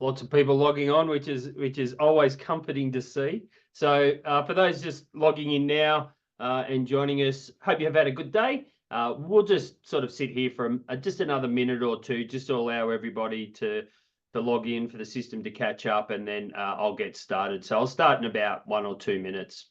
Lots of people logging on, which is always comforting to see. So for those just logging in now and joining us, hope you have had a good day. We'll just sort of sit here for just another minute or two, just to allow everybody to log in, for the system to catch up, and then I'll get started. So I'll start in about 1 or 2 minutes.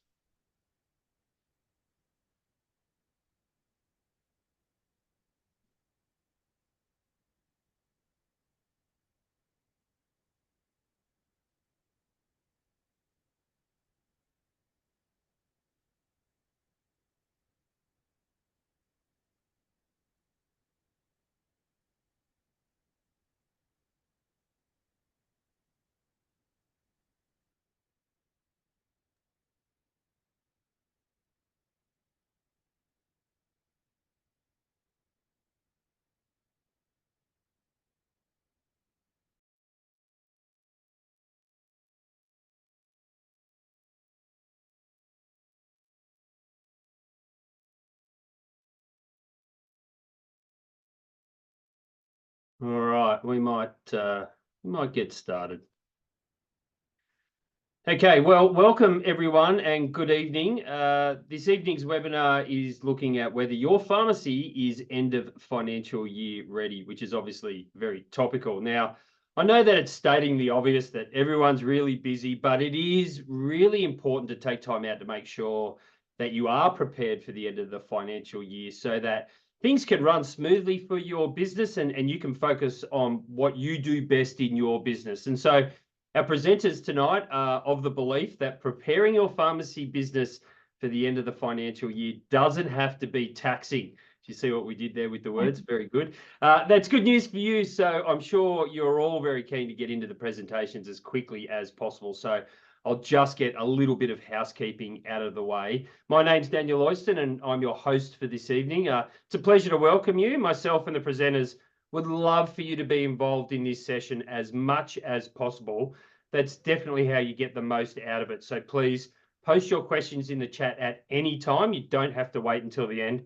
All right, we might get started. Okay, well, welcome everyone and good evening. This evening's webinar is looking at whether your pharmacy is end of financial year ready, which is obviously very topical. Now, I know that it's stating the obvious that everyone's really busy, but it is really important to take time out to make sure that you are prepared for the end of the financial year so that things can run smoothly for your business and you can focus on what you do best in your business. And so our presenters tonight are of the belief that preparing your pharmacy business for the end of the financial year doesn't have to be taxing. Do you see what we did there with the words? Very good. That's good news for you. So I'm sure you're all very keen to get into the presentations as quickly as possible. So I'll just get a little bit of housekeeping out of the way. My name's Daniel Oyston and I'm your host for this evening. It's a pleasure to welcome you. Myself and the presenters would love for you to be involved in this session as much as possible. That's definitely how you get the most out of it. So please post your questions in the chat at any time. You don't have to wait until the end.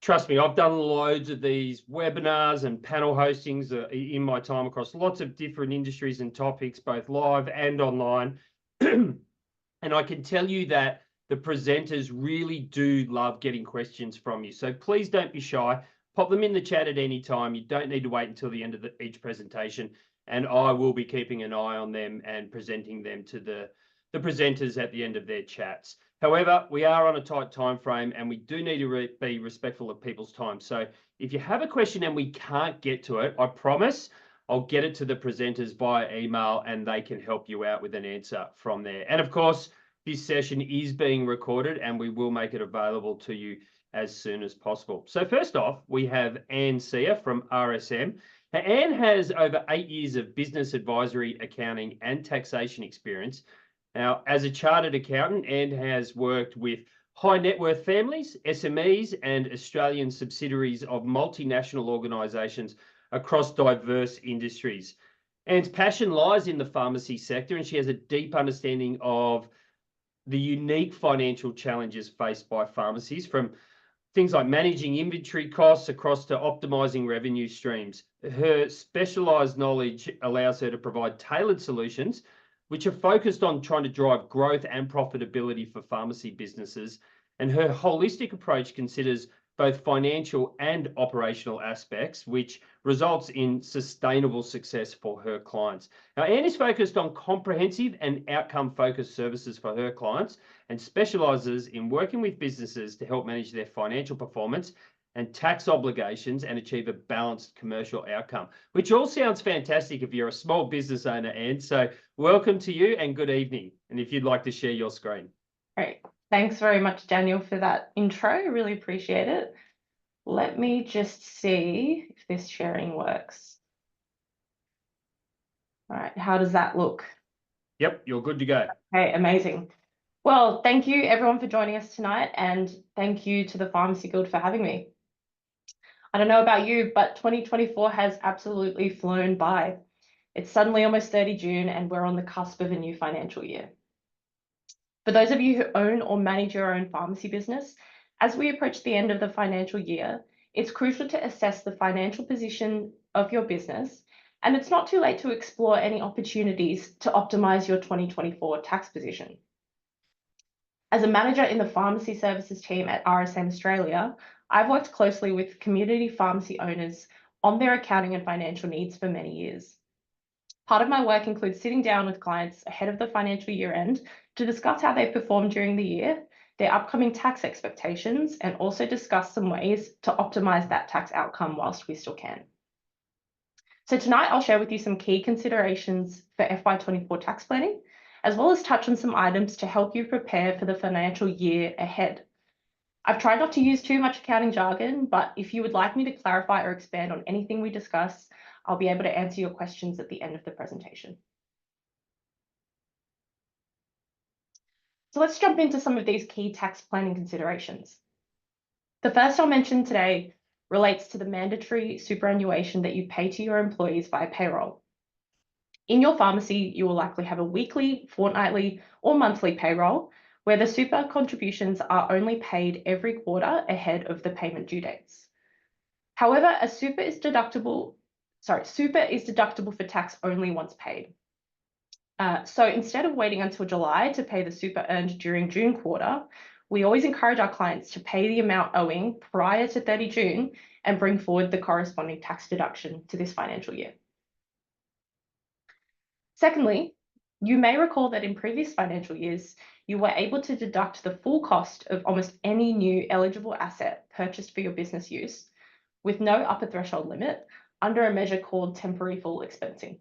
Trust me, I've done loads of these webinars and panel hostings in my time across lots of different industries and topics, both live and online. And I can tell you that the presenters really do love getting questions from you. So please don't be shy. Pop them in the chat at any time. You don't need to wait until the end of each presentation. And I will be keeping an eye on them and presenting them to the presenters at the end of their chats. However, we are on a tight time frame and we do need to be respectful of people's time. So if you have a question and we can't get to it, I promise I'll get it to the presenters via email and they can help you out with an answer from there. And of course, this session is being recorded and we will make it available to you as soon as possible. So first off, we have Seah from RSM. Now, Anne has over 8 years of business advisory, accounting and taxation experience. Now, as a chartered accountant, Anne has worked with high net worth families, SMEs and Australian subsidiaries of multinational organisations across diverse industries. Anne's passion lies in the pharmacy sector and she has a deep understanding of the unique financial challenges faced by pharmacies, from things like managing inventory costs across to optimizing revenue streams. Her specialized knowledge allows her to provide tailored solutions which are focused on trying to drive growth and profitability for pharmacy businesses. And her holistic approach considers both financial and operational aspects, which results in sustainable success for her clients. Now, Anne is focused on comprehensive and outcome-focused services for her clients and specialises in working with businesses to help manage their financial performance and tax obligations and achieve a balanced commercial outcome, which all sounds fantastic if you're a small business owner, Anne. So welcome to you and good evening. And if you'd like to share your screen. Great. Thanks very much, Daniel, for that intro. I really appreciate it. Let me just see if this sharing works. All right, how does that look? Yep, you're good to go. Okay, amazing. Well, thank you everyone for joining us tonight, and thank you to the Pharmacy Guild for having me. I don't know about you, but 2024 has absolutely flown by. It's suddenly almost 30 June and we're on the cusp of a new financial year. For those of you who own or manage your own pharmacy business, as we approach the end of the financial year, it's crucial to assess the financial position of your business and it's not too late to explore any opportunities to optimize your 2024 tax position. As a manager in the pharmacy services team at RSM Australia, I've worked closely with community pharmacy owners on their accounting and financial needs for many years. Part of my work includes sitting down with clients ahead of the financial year end to discuss how they performed during the year, their upcoming tax expectations, and also discuss some ways to optimize that tax outcome whilst we still can. So tonight I'll share with you some key considerations for FY24 tax planning, as well as touch on some items to help you prepare for the financial year ahead. I've tried not to use too much accounting jargon, but if you would like me to clarify or expand on anything we discuss, I'll be able to answer your questions at the end of the presentation. So let's jump into some of these key tax planning considerations. The first I'll mention today relates to the mandatory superannuation that you pay to your employees via payroll. In your pharmacy, you will likely have a weekly, fortnightly, or monthly payroll where the super contributions are only paid every quarter ahead of the payment due dates. However, super is deductible for tax only once paid. So instead of waiting until July to pay the super earned during June quarter, we always encourage our clients to pay the amount owing prior to 30 June and bring forward the corresponding tax deduction to this financial year. Secondly, you may recall that in previous financial years, you were able to deduct the full cost of almost any new eligible asset purchased for your business use with no upper threshold limit under a measure called temporary full expensing.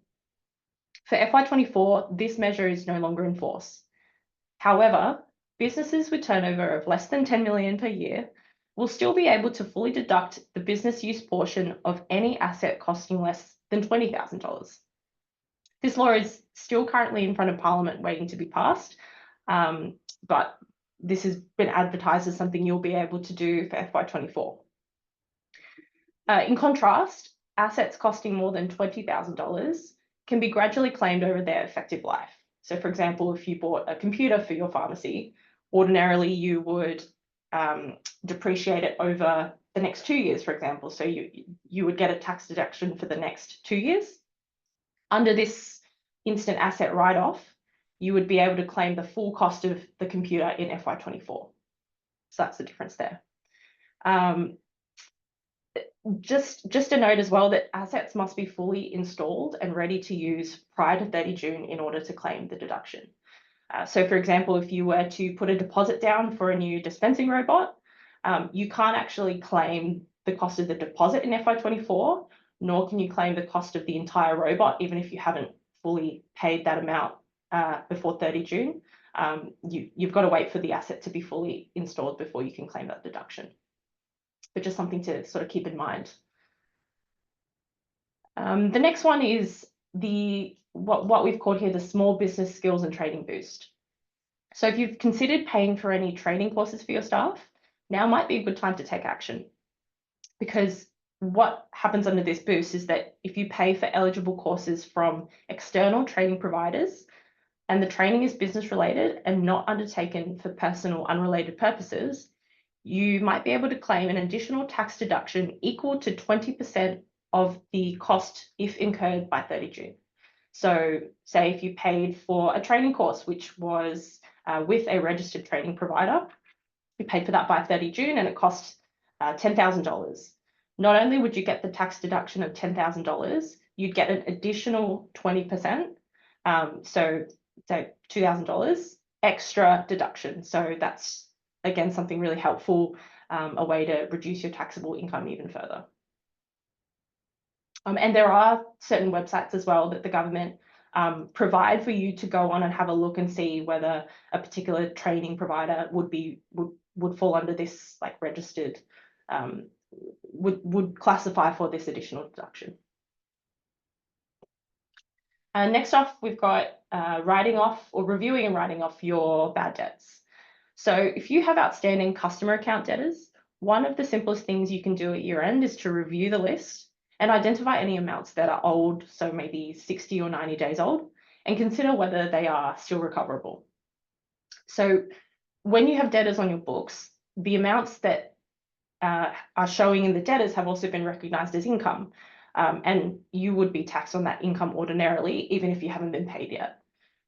For FY24, this measure is no longer in force. However, businesses with turnover of less than 10 million per year will still be able to fully deduct the business use portion of any asset costing less than $20,000. This law is still currently in front of Parliament waiting to be passed, but this has been advertised as something you'll be able to do for FY24. In contrast, assets costing more than $20,000 can be gradually claimed over their effective life. So for example, if you bought a computer for your pharmacy, ordinarily you would depreciate it over the next 2 years, for example. So you would get a tax deduction for the next 2 years. Under this instant asset write-off, you would be able to claim the full cost of the computer in FY24. So that's the difference there. Just a note as well that assets must be fully installed and ready to use prior to 30 June in order to claim the deduction. So for example, if you were to put a deposit down for a new dispensing robot, you can't actually claim the cost of the deposit in FY24, nor can you claim the cost of the entire robot, even if you haven't fully paid that amount before 30 June. You've got to wait for the asset to be fully installed before you can claim that deduction. But just something to sort of keep in mind. The next one is what we've called here the small business skills and training boost. So if you've considered paying for any training courses for your staff, now might be a good time to take action. Because what happens under this boost is that if you pay for eligible courses from external training providers and the training is business related and not undertaken for personal unrelated purposes, you might be able to claim an additional tax deduction equal to 20% of the cost if incurred by 30 June. So say if you paid for a training course, which was with a registered training provider, you paid for that by 30 June and it cost $10,000. Not only would you get the tax deduction of $10,000, you'd get an additional 20%, so $2,000 extra deduction. So that's, again, something really helpful, a way to reduce your taxable income even further. And there are certain websites as well that the government provide for you to go on and have a look and see whether a particular training provider would fall under this like registered, would classify for this additional deduction. Next off, we've got writing off or reviewing and writing off your bad debts. So if you have outstanding customer account debtors, one of the simplest things you can do at year end is to review the list and identify any amounts that are old, so maybe 60 or 90 days old, and consider whether they are still recoverable. So when you have debtors on your books, the amounts that are showing in the debtors have also been recognised as income. and you would be taxed on that income ordinarily, even if you haven't been paid yet.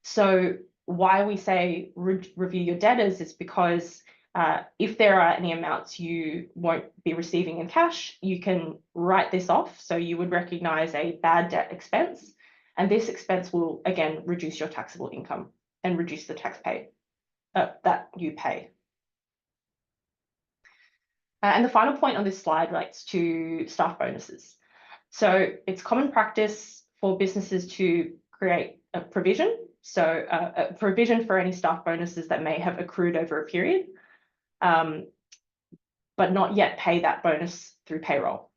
So why we say review your debtors is because if there are any amounts you won't be receiving in cash, you can write this off. So you would recognize a bad debt expense, and this expense will again reduce your taxable income and reduce the tax paid that you pay. And the final point on this slide relates to staff bonuses. So it's common practice for businesses to create a provision. So a provision for any staff bonuses that may have accrued over a period, but not yet pay that bonus through payroll.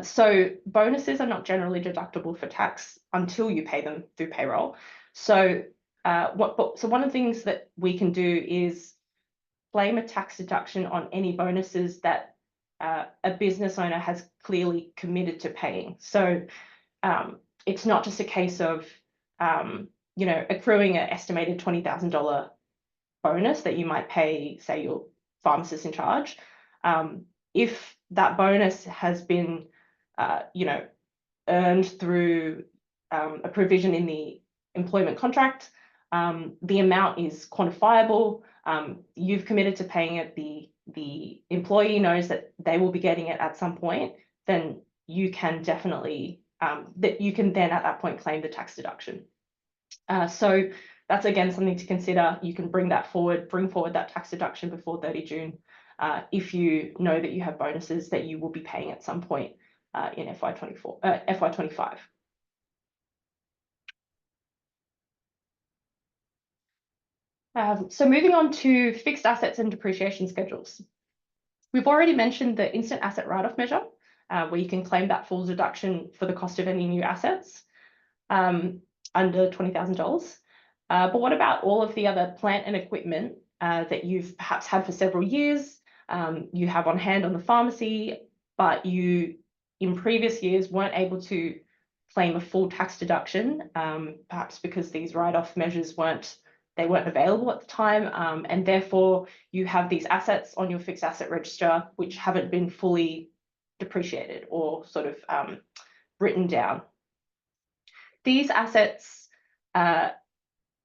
So bonuses are not generally deductible for tax until you pay them through payroll. So one of the things that we can do is claim a tax deduction on any bonuses that a business owner has clearly committed to paying. So it's not just a case of accruing an estimated $20,000 bonus that you might pay, say, your pharmacist in charge. If that bonus has been earned through a provision in the employment contract, the amount is quantifiable, you've committed to paying it, the employee knows that they will be getting it at some point, then you can definitely, you can then at that point claim the tax deduction. So that's again something to consider. You can bring forward that tax deduction before 30 June if you know that you have bonuses that you will be paying at some point in FY25. So moving on to fixed assets and depreciation schedules. We've already mentioned the instant asset write-off measure, where you can claim that full deduction for the cost of any new assets under $20,000. But what about all of the other plant and equipment that you've perhaps had for several years, you have on hand on the pharmacy, but you in previous years weren't able to claim a full tax deduction, perhaps because these write-off measures weren't available at the time, and therefore you have these assets on your fixed asset register which haven't been fully depreciated or sort of written down. These assets,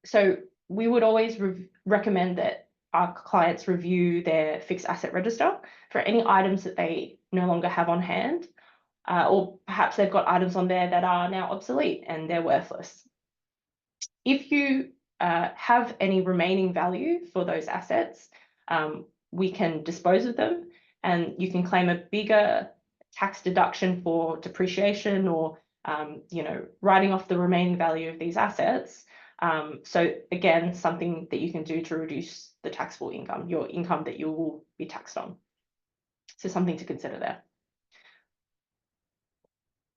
so we would always recommend that our clients review their fixed asset register for any items that they no longer have on hand, or perhaps they've got items on there that are now obsolete and they're worthless. If you have any remaining value for those assets, we can dispose of them, and you can claim a bigger tax deduction for depreciation or writing off the remaining value of these assets. So again, something that you can do to reduce the taxable income, your income that you will be taxed on. So something to consider there.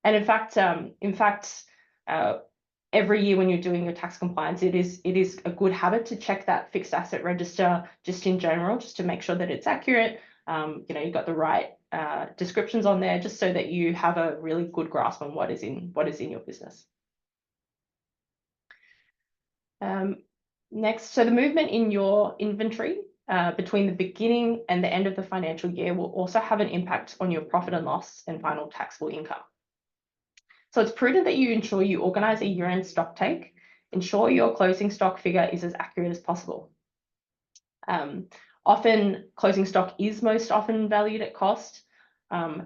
And in fact, every year when you're doing your tax compliance, it is a good habit to check that fixed asset register just in general, just to make sure that it's accurate. You've got the right descriptions on there, just so that you have a really good grasp on what is in your business. Next, so the movement in your inventory between the beginning and the end of the financial year will also have an impact on your profit and loss and final taxable income. So it's prudent that you ensure you organise a year-end stock take. Ensure your closing stock figure is as accurate as possible. Often closing stock is most often valued at cost.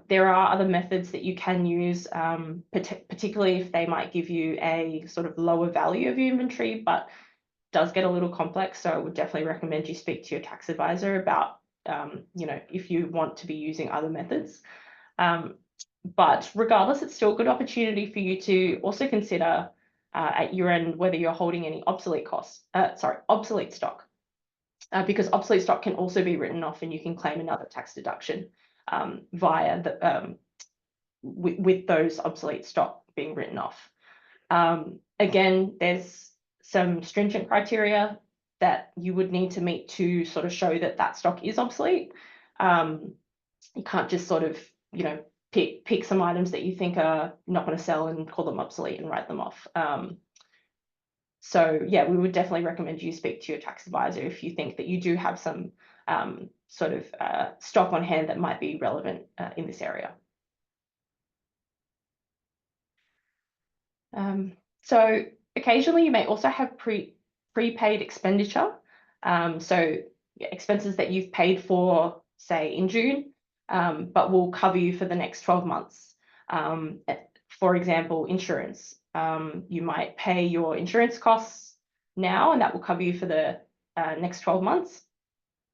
There are other methods that you can use, particularly if they might give you a sort of lower value of your inventory, but does get a little complex. So I would definitely recommend you speak to your tax advisor about, if you want to be using other methods. But regardless, it's still a good opportunity for you to also consider at year end whether you're holding any obsolete stock, because obsolete stock can also be written off, and you can claim another tax deduction via the with those obsolete stock being written off. Again, there's some stringent criteria that you would need to meet to sort of show that that stock is obsolete. You can't just sort of pick some items that you think are not going to sell and call them obsolete and write them off. So yeah, we would definitely recommend you speak to your tax advisor if you think that you do have some stock on hand that might be relevant in this area. So occasionally you may also have prepaid expenditure. So expenses that you've paid for, say in June, but will cover you for the next 12 months. For example, insurance. You might pay your insurance costs now, and that will cover you for the next 12 months.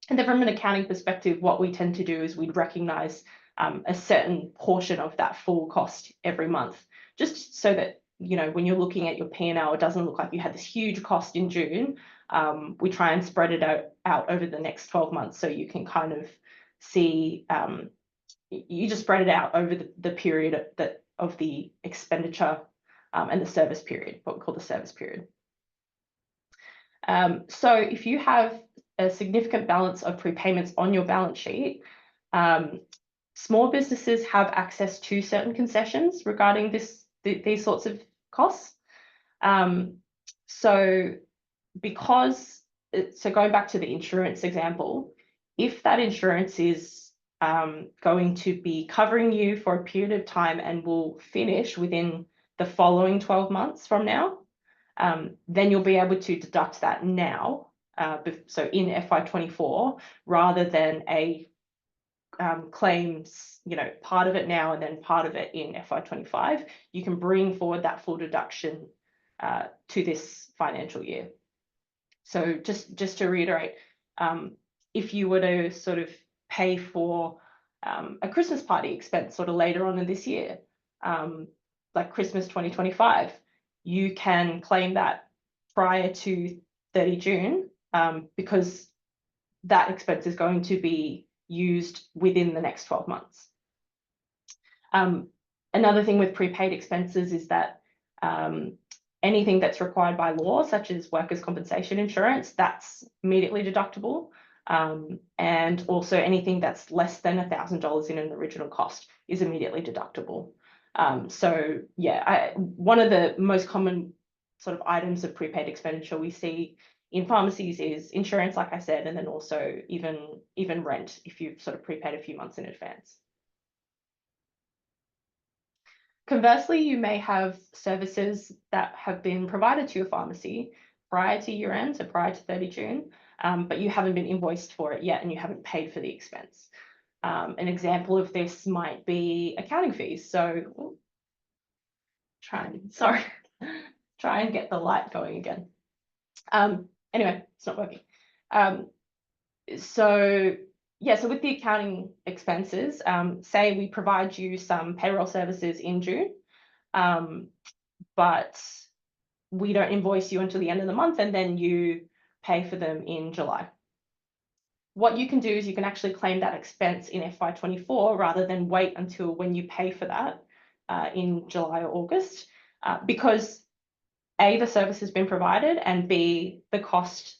And then from an accounting perspective, what we tend to do is we'd recognize a certain portion of that full cost every month, just so that, you know, when you're looking at your P&L, it doesn't look like you had this huge cost in June. We try and spread it out over the next 12 months, so you can kind of see, you just spread it out over the period of the expenditure and the service period, what we call the service period. So if you have a significant balance of prepayments on your balance sheet, small businesses have access to certain concessions regarding these sorts of costs. So going back to the insurance example, if that insurance is going to be covering you for a period of time and will finish within the following 12 months from now, then you'll be able to deduct that now, so in FY24, rather than a claims, you know, part of it now and then part of it in FY25. You can bring forward that full deduction to this financial year. So just to reiterate, if you were to sort of pay for a Christmas party expense sort of later on in this year, like Christmas 2025, you can claim that prior to 30 June because that expense is going to be used within the next 12 months. Another thing with prepaid expenses is that anything that's required by law, such as workers' compensation insurance, that's immediately deductible. And also anything that's less than $1,000 in an original cost is immediately deductible. So yeah, one of the most common sort of items of prepaid expenditure we see in pharmacies is insurance, like I said, and then also even rent if you've sort of prepaid a few months in advance. Conversely, you may have services that have been provided to your pharmacy prior to year end, so prior to 30 June, but you haven't been invoiced for it yet and you haven't paid for the expense. An example of this might be accounting fees. So try and get the light going again. Anyway, it's not working. So with the accounting expenses, say we provide you some payroll services in June, but we don't invoice you until the end of the month, and then you pay for them in July. What you can do is you can actually claim that expense in FY24 rather than wait until when you pay for that in July or August, because A, the service has been provided, and B, the cost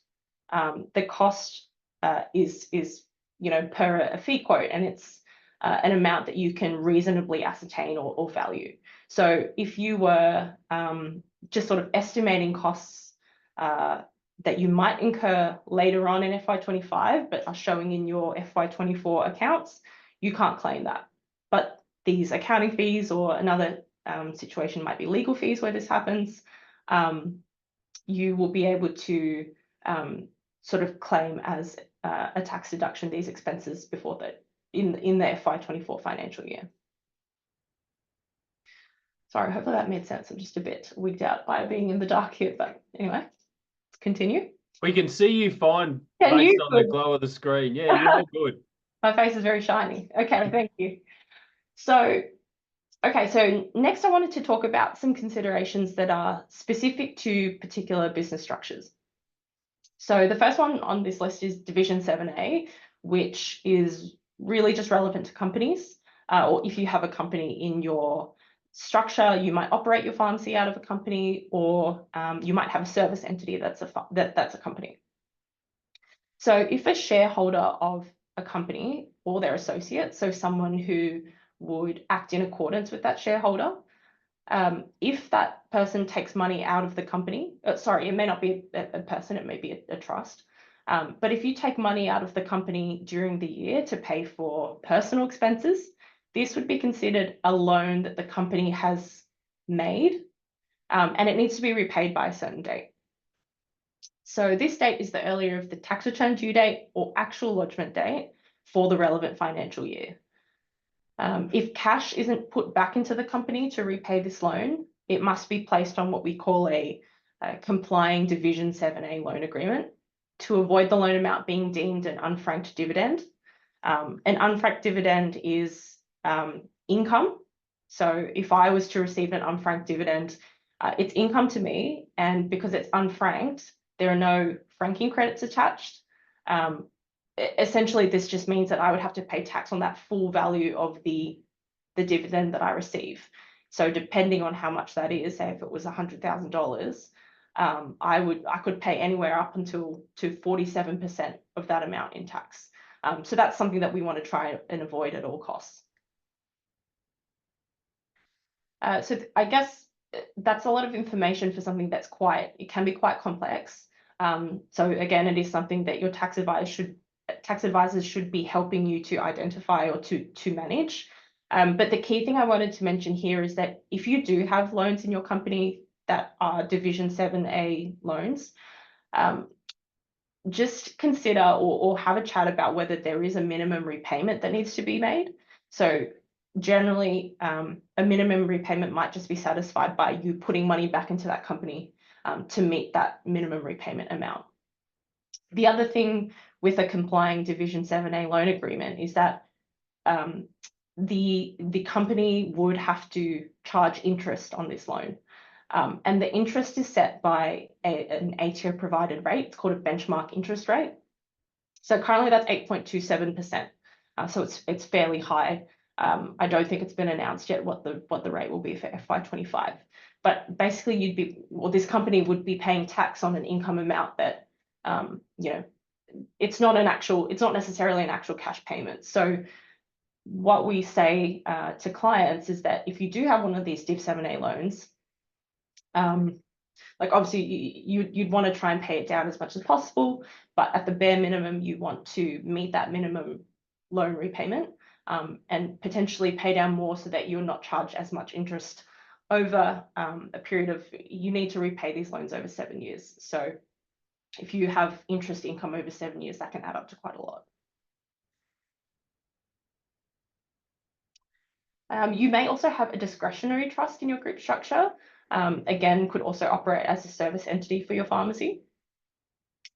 is you know, per a fee quote, and it's an amount that you can reasonably ascertain or value. So if you were just sort of estimating costs that you might incur later on in FY25, but are showing in your FY24 accounts, you can't claim that. But these accounting fees, or another situation might be legal fees where this happens, you will be able to sort of claim as a tax deduction these expenses before in the FY24 financial year. Sorry, hopefully that made sense. I'm just a bit wigged out by being in the dark here, but anyway, let's continue. We can see you fine based on the glow of the screen. Yeah, you're all good. My face is very shiny. Okay, thank you. So next I wanted to talk about some considerations that are specific to particular business structures. So the first one on this list is Division 7A, which is really just relevant to companies, or if you have a company in your structure, you might operate your pharmacy out of a company, or you might have a service entity that's a company. So if a shareholder of a company or their associate, so someone who would act in accordance with that shareholder, if that person takes money out of the company, sorry, it may not be a person, it may be a trust, but if you take money out of the company during the year to pay for personal expenses, this would be considered a loan that the company has made, and it needs to be repaid by a certain date. So this date is the earlier of the tax return due date or actual lodgement date for the relevant financial year. If cash isn't put back into the company to repay this loan, it must be placed on what we call a complying Division 7A loan agreement to avoid the loan amount being deemed an unfranked dividend. An unfranked dividend is income. So if I was to receive an unfranked dividend, it's income to me, and because it's unfranked, there are no franking credits attached. Essentially, this just means that I would have to pay tax on that full value of the dividend that I receive. So depending on how much that is, say if it was $100,000, I could pay anywhere up until to 47% of that amount in tax. So that's something that we want to try and avoid at all costs. So I guess that's a lot of information for something that's it can be quite complex. So again, it is something that your tax advisors should be helping you to identify or to manage. But the key thing I wanted to mention here is that if you do have loans in your company that are Division 7A loans, just consider or have a chat about whether there is a minimum repayment that needs to be made. So generally, a minimum repayment might just be satisfied by you putting money back into that company to meet that minimum repayment amount. The other thing with a complying Division 7A loan agreement is that the company would have to charge interest on this loan. And the interest is set by an ATO provided rate. It's called a benchmark interest rate. So currently that's 8.27%. So it's fairly high. I don't think it's been announced yet what the rate will be for FY25. But basically this company would be paying tax on an income amount that, it's not necessarily an actual cash payment. So what we say to clients is that if you do have one of these Div 7A loans, like obviously you'd want to try and pay it down as much as possible, but at the bare minimum, you want to meet that minimum loan repayment and potentially pay down more so that you're not charged as much interest over a period of, you need to repay these loans over 7 years. So if you have interest income over 7 years, that can add up to quite a lot. You may also have a discretionary trust in your group structure. Again, could also operate as a service entity for your pharmacy.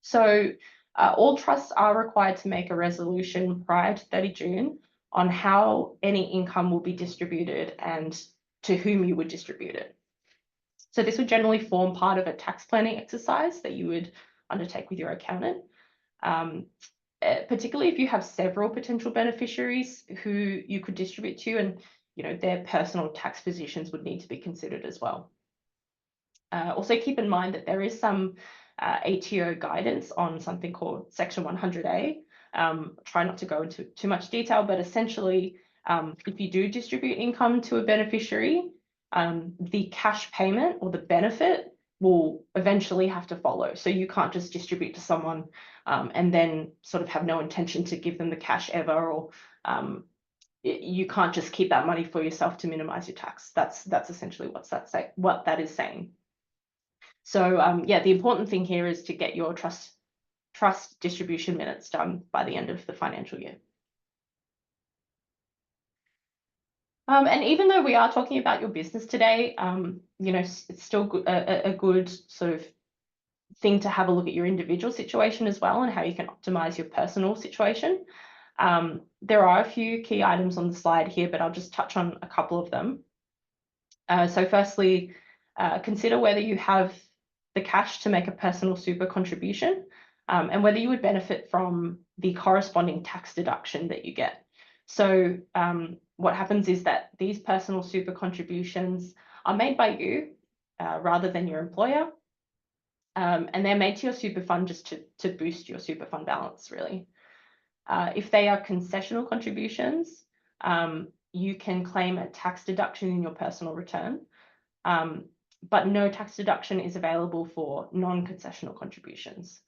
So all trusts are required to make a resolution prior to 30 June on how any income will be distributed and to whom you would distribute it. So this would generally form part of a tax planning exercise that you would undertake with your accountant. Particularly if you have several potential beneficiaries who you could distribute to, and their personal tax positions would need to be considered as well. Also keep in mind that there is some ATO guidance on something called Section 100A. Try not to go into too much detail, but essentially, if you do distribute income to a beneficiary, the cash payment or the benefit will eventually have to follow. So you can't just distribute to someone and then sort of have no intention to give them the cash ever, or you can't just keep that money for yourself to minimize your tax. That's essentially what that is saying. So yeah, the important thing here is to get your trust distribution minutes done by the end of the financial year. And even though we are talking about your business today, it's still a good sort of thing to have a look at your individual situation as well and how you can optimize your personal situation. There are a few key items on the slide here, but I'll just touch on a couple of them. So firstly, consider whether you have the cash to make a personal super contribution and whether you would benefit from the corresponding tax deduction that you get. So what happens is that these personal super contributions are made by you rather than your employer. And they're made to your super fund just to boost your super fund balance, really. If they are concessional contributions, you can claim a tax deduction in your personal return, but no tax deduction is available for non-concessional contributions.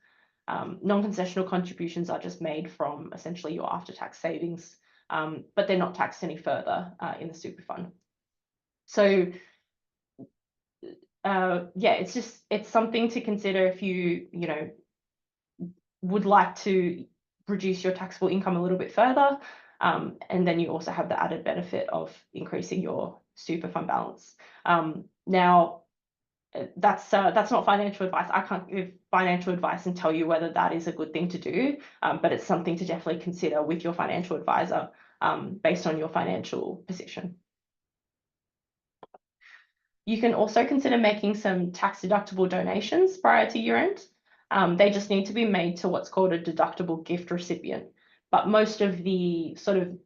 Non-concessional contributions are just made from essentially your after-tax savings, but they're not taxed any further in the super fund. So yeah, it's something to consider if you would like to reduce your taxable income a little bit further. And then you also have the added benefit of increasing your super fund balance. Now, that's not financial advice. I can't give financial advice and tell you whether that is a good thing to do, but it's something to definitely consider with your financial advisor based on your financial position. You can also consider making some tax deductible donations prior to year end. They just need to be made to what's called a deductible gift recipient. But most of the sort of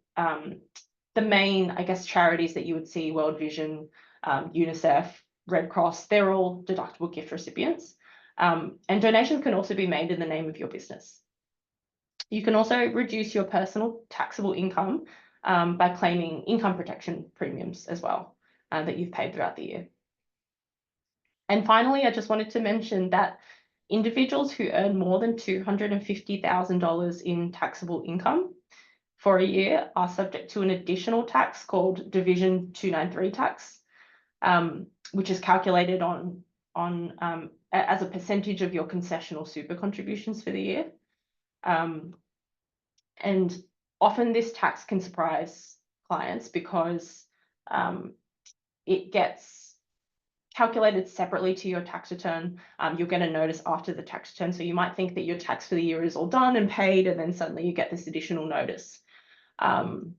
the main, I guess, charities that you would see, World Vision, UNICEF, Red Cross, they're all deductible gift recipients. And donations can also be made in the name of your business. You can also reduce your personal taxable income by claiming income protection premiums as well that you've paid throughout the year. And finally, I just wanted to mention that individuals who earn more than $250,000 in taxable income for a year are subject to an additional tax called Division 293 tax, which is calculated as a percentage of your concessional super contributions for the year. And often this tax can surprise clients because it gets calculated separately to your tax return. You'll get a notice after the tax return. So you might think that your tax for the year is all done and paid, and then suddenly you get this additional notice. So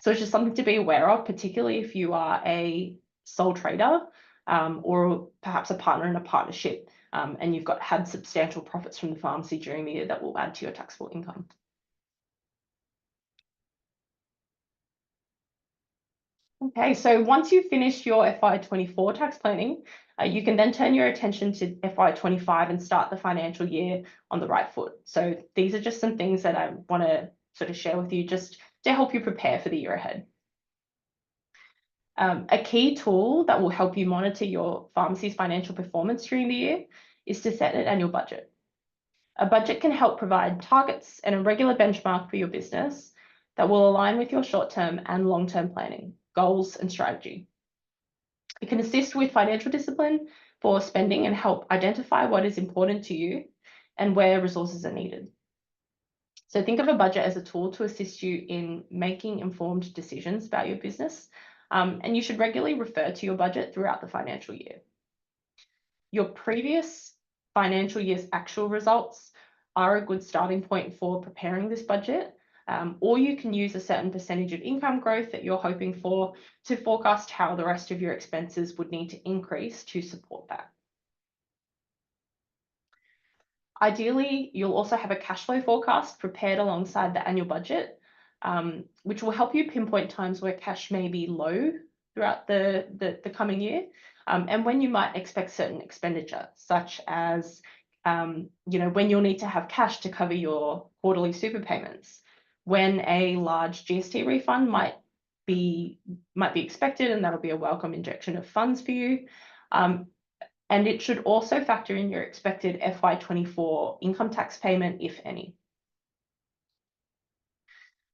it's just something to be aware of, particularly if you are a sole trader or perhaps a partner in a partnership and you've had substantial profits from the pharmacy during the year that will add to your taxable income. Okay, so once you've finished your FY24 tax planning, you can then turn your attention to FY25 and start the financial year on the right foot. So these are just some things that I want to sort of share with you just to help you prepare for the year ahead. A key tool that will help you monitor your pharmacy's financial performance during the year is to set an annual budget. A budget can help provide targets and a regular benchmark for your business that will align with your short-term and long-term planning, goals, and strategy. It can assist with financial discipline for spending and help identify what is important to you and where resources are needed. So think of a budget as a tool to assist you in making informed decisions about your business, and you should regularly refer to your budget throughout the financial year. Your previous financial year's actual results are a good starting point for preparing this budget, or you can use a certain percentage of income growth that you're hoping for to forecast how the rest of your expenses would need to increase to support that. Ideally, you'll also have a cash flow forecast prepared alongside the annual budget, which will help you pinpoint times where cash may be low throughout the coming year, and when you might expect certain expenditure, such as when you'll need to have cash to cover your quarterly super payments, when a large GST refund might be expected, and that'll be a welcome injection of funds for you. And it should also factor in your expected FY24 income tax payment, if any.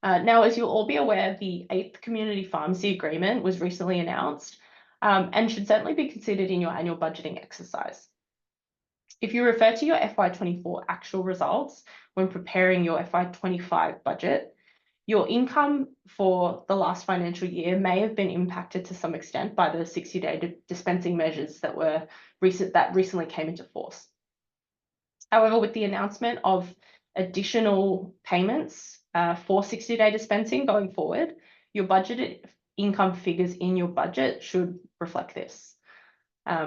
Now, as you'll all be aware, the 8th Community Pharmacy Agreement was recently announced and should certainly be considered in your annual budgeting exercise. If you refer to your FY24 actual results when preparing your FY25 budget, your income for the last financial year may have been impacted to some extent by the 60-day dispensing measures that recently came into force. However, with the announcement of additional payments for 60-day dispensing going forward, your budgeted income figures in your budget should reflect this.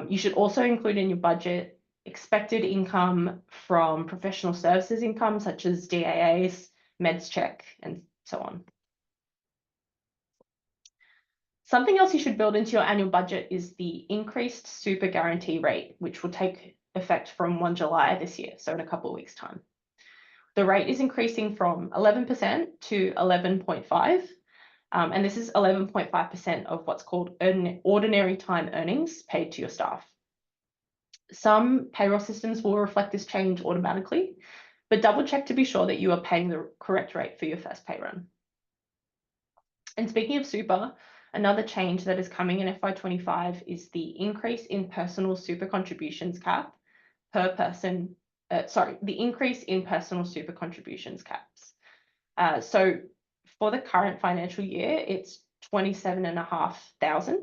You should also include in your budget expected income from professional services income, such as DAAs, meds check, and so on. Something else you should build into your annual budget is the increased super guarantee rate, which will take effect from 1 July this year, so in a couple of weeks' time. The rate is increasing from 11% to 11.5%, and this is 11.5% of what's called ordinary time earnings paid to your staff. Some payroll systems will reflect this change automatically, but double check to be sure that you are paying the correct rate for your first pay run. And speaking of super, Another change that is coming in FY25 is the increase in personal super contributions cap per person. The increase in personal super contributions caps. So for the current financial year, it's 27,500.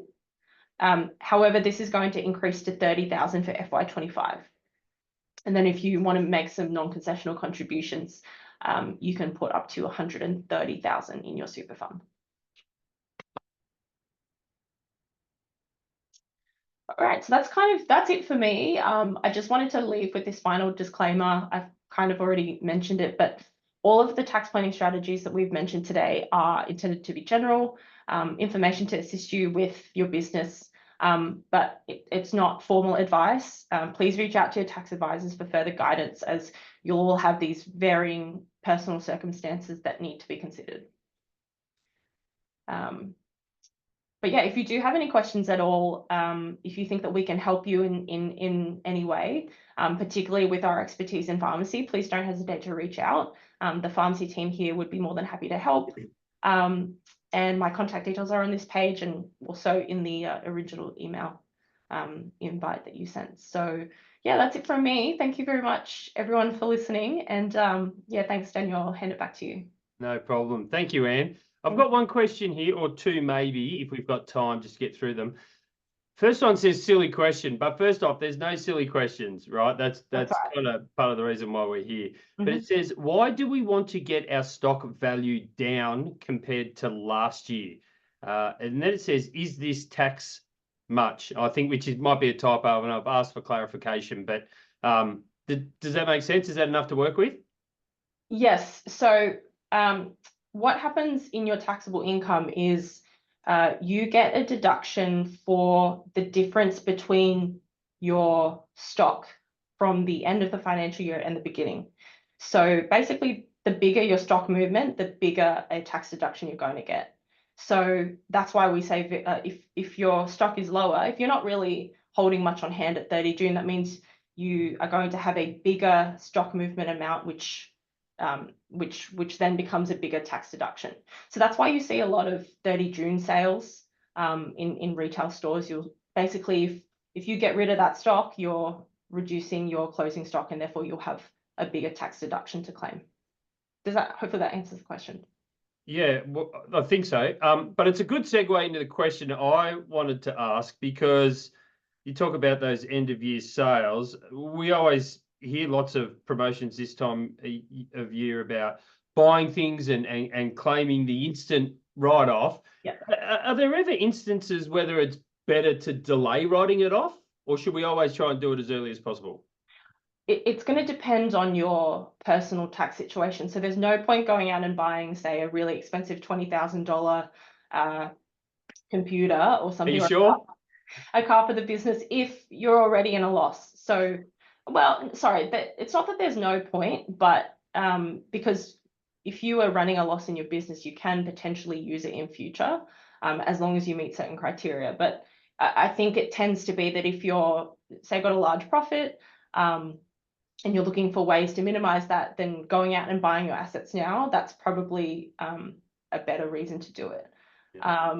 However, this is going to increase to 30,000 for FY25. And then if you want to make some non-concessional contributions, you can put up to 130,000 in your super fund. All right, so that's it for me. I just wanted to leave with this final disclaimer. I've kind of already mentioned it, but all of the tax planning strategies that we've mentioned today are intended to be general information to assist you with your business, but it's not formal advice. Please reach out to your tax advisors for further guidance, as you'll all have these varying personal circumstances that need to be considered. But yeah, if you do have any questions at all, if you think that we can help you in any way, particularly with our expertise in pharmacy, please don't hesitate to reach out. The pharmacy team here would be more than happy to help. And my contact details are on this page and also in the original email invite that you sent. So yeah, that's it from me. Thank you very much, everyone, for listening. And yeah, thanks, Daniel. I'll hand it back to you. No problem. Thank you, Anne. I've got one question here, or two maybe, if we've got time, just to get through them. First one says silly question, but first off, there's no silly questions, right? That's right. kind of part of the reason why we're here. But it says, why do we want to get our stock value down compared to last year? And then it says, is this tax much? I think might be a typo, and I've asked for clarification, but does that make sense? Is that enough to work with? Yes. So what happens in your taxable income is you get a deduction for the difference between your stock from the end of the financial year and the beginning. So basically, the bigger your stock movement, the bigger a tax deduction you're going to get. So that's why we say if your stock is lower, if you're not really holding much on hand at 30 June, that means you are going to have a bigger stock movement amount, which then becomes a bigger tax deduction. So that's why you see a lot of 30 June sales in retail stores. You'll basically, if you get rid of that stock, you're reducing your closing stock, and therefore you'll have a bigger tax deduction to claim. Hopefully that answers the question. Yeah, well, I think so. But it's a good segue into the question I wanted to ask, because you talk about those end of year sales. We always hear lots of promotions this time of year about buying things and claiming the instant write-off. Yeah. Are there ever instances whether it's better to delay writing it off, or should we always try and do it as early as possible? It's going to depend on your personal tax situation. So there's no point going out and buying, say, a really expensive $20,000 computer or something. Are you sure? A car for the business if you're already in a loss. So, well, sorry, it's not that there's no point, but because if you are running a loss in your business, you can potentially use it in future, as long as you meet certain criteria. But I think it tends to be that if you're, say, got a large profit, and you're looking for ways to minimize that, then going out and buying your assets now, that's probably a better reason to do it. Yeah.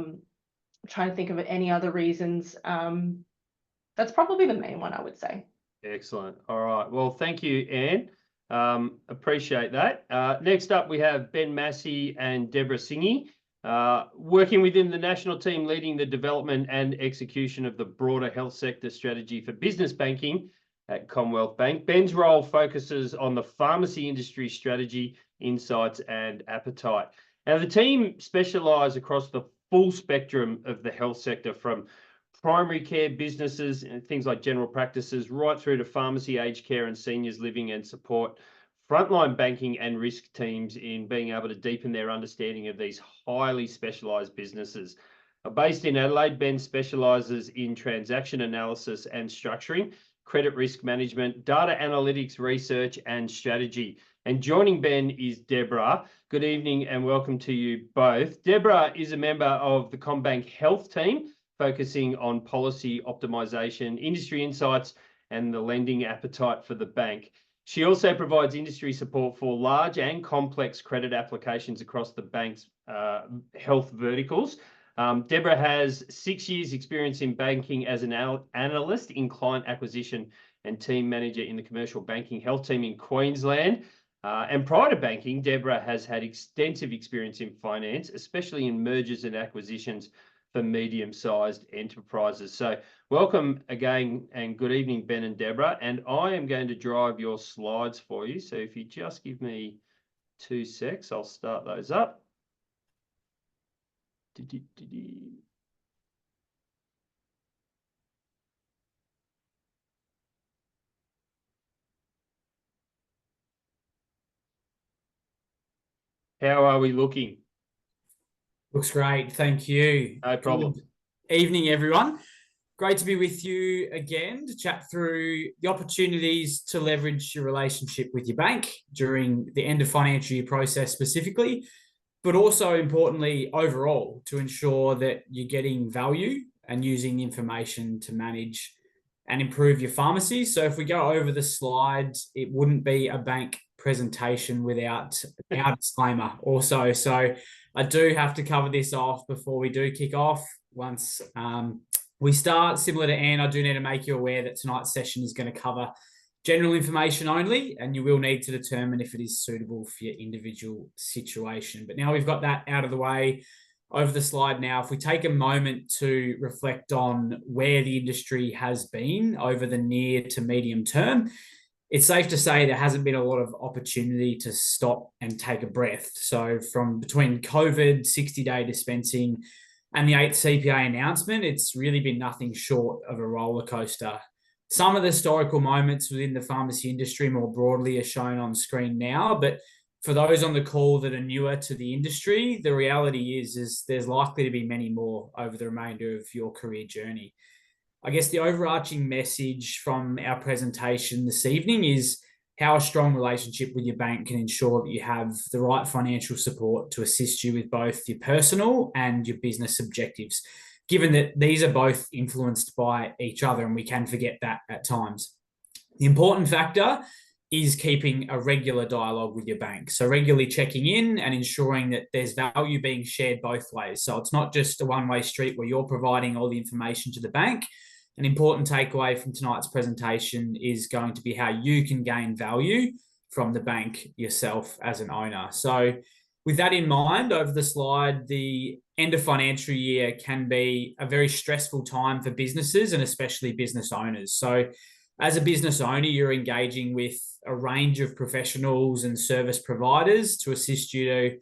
Trying to think of any other reasons. That's probably the main one, I would say. Excellent. All right. Well, thank you, Anne. Appreciate that. Next up, we have Ben Massey and Debora Singgih, working within the national team, leading the development and execution of the broader health sector strategy for business banking at Commonwealth Bank. Ben's role focuses on the pharmacy industry strategy, insights, and appetite. Now, the team specialise across the full spectrum of the health sector, from primary care businesses and things like general practices, right through to pharmacy, aged care and seniors living, and support frontline banking and risk teams in being able to deepen their understanding of these highly specialised businesses. Based in Adelaide, Ben specialises in transaction analysis and structuring, credit risk management, data analytics, research and strategy. And joining Ben is Debora. Good evening and welcome to you both. Debora is a member of the CommBank Health team, focusing on policy optimisation, industry insights and the lending appetite for the bank. She also provides industry support for large and complex credit applications across the bank's health verticals. Debora has 6 years experience in banking as an analyst in client acquisition and team manager in the commercial banking health team in Queensland. And prior to banking, Debora has had extensive experience in finance, especially in mergers and acquisitions for medium-sized enterprises. So welcome again and good evening, Ben and Debora. And I am going to drive your slides for you. So if you just give me 2 secs, I'll start those up. How are we looking? Looks great. Thank you. No problem. Good evening, everyone. Great to be with you again to chat through the opportunities to leverage your relationship with your bank during the end of financial year process specifically, but also importantly, overall, to ensure that you're getting value and using the information to manage and improve your pharmacy. So if we go over the slides, it wouldn't be a bank presentation without our disclaimer also. So I do have to cover this off before we do kick off. Once we start, similar to Anne, I do need to make you aware that tonight's session is going to cover general information only, and you will need to determine if it is suitable for your individual situation. But now we've got that out of the way, over the slide now, if we take a moment to reflect on where the industry has been over the near to medium term, it's safe to say there hasn't been a lot of opportunity to stop and take a breath. So from between COVID, 60-day dispensing, and the 8th CPA announcement, it's really been nothing short of a roller coaster. Some of the historical moments within the pharmacy industry more broadly are shown on screen now, but for those on the call that are newer to the industry, the reality is there's likely to be many more over the remainder of your career journey. I guess the overarching message from our presentation this evening is how a strong relationship with your bank can ensure that you have the right financial support to assist you with both your personal and your business objectives, given that these are both influenced by each other, and we can forget that at times. The important factor is keeping a regular dialogue with your bank. So regularly checking in and ensuring that there's value being shared both ways. So it's not just a one-way street where you're providing all the information to the bank. An important takeaway from tonight's presentation is going to be how you can gain value from the bank yourself as an owner. So with that in mind, over the slide, the end of financial year can be a very stressful time for businesses and especially business owners. So as a business owner, you're engaging with a range of professionals and service providers to assist you to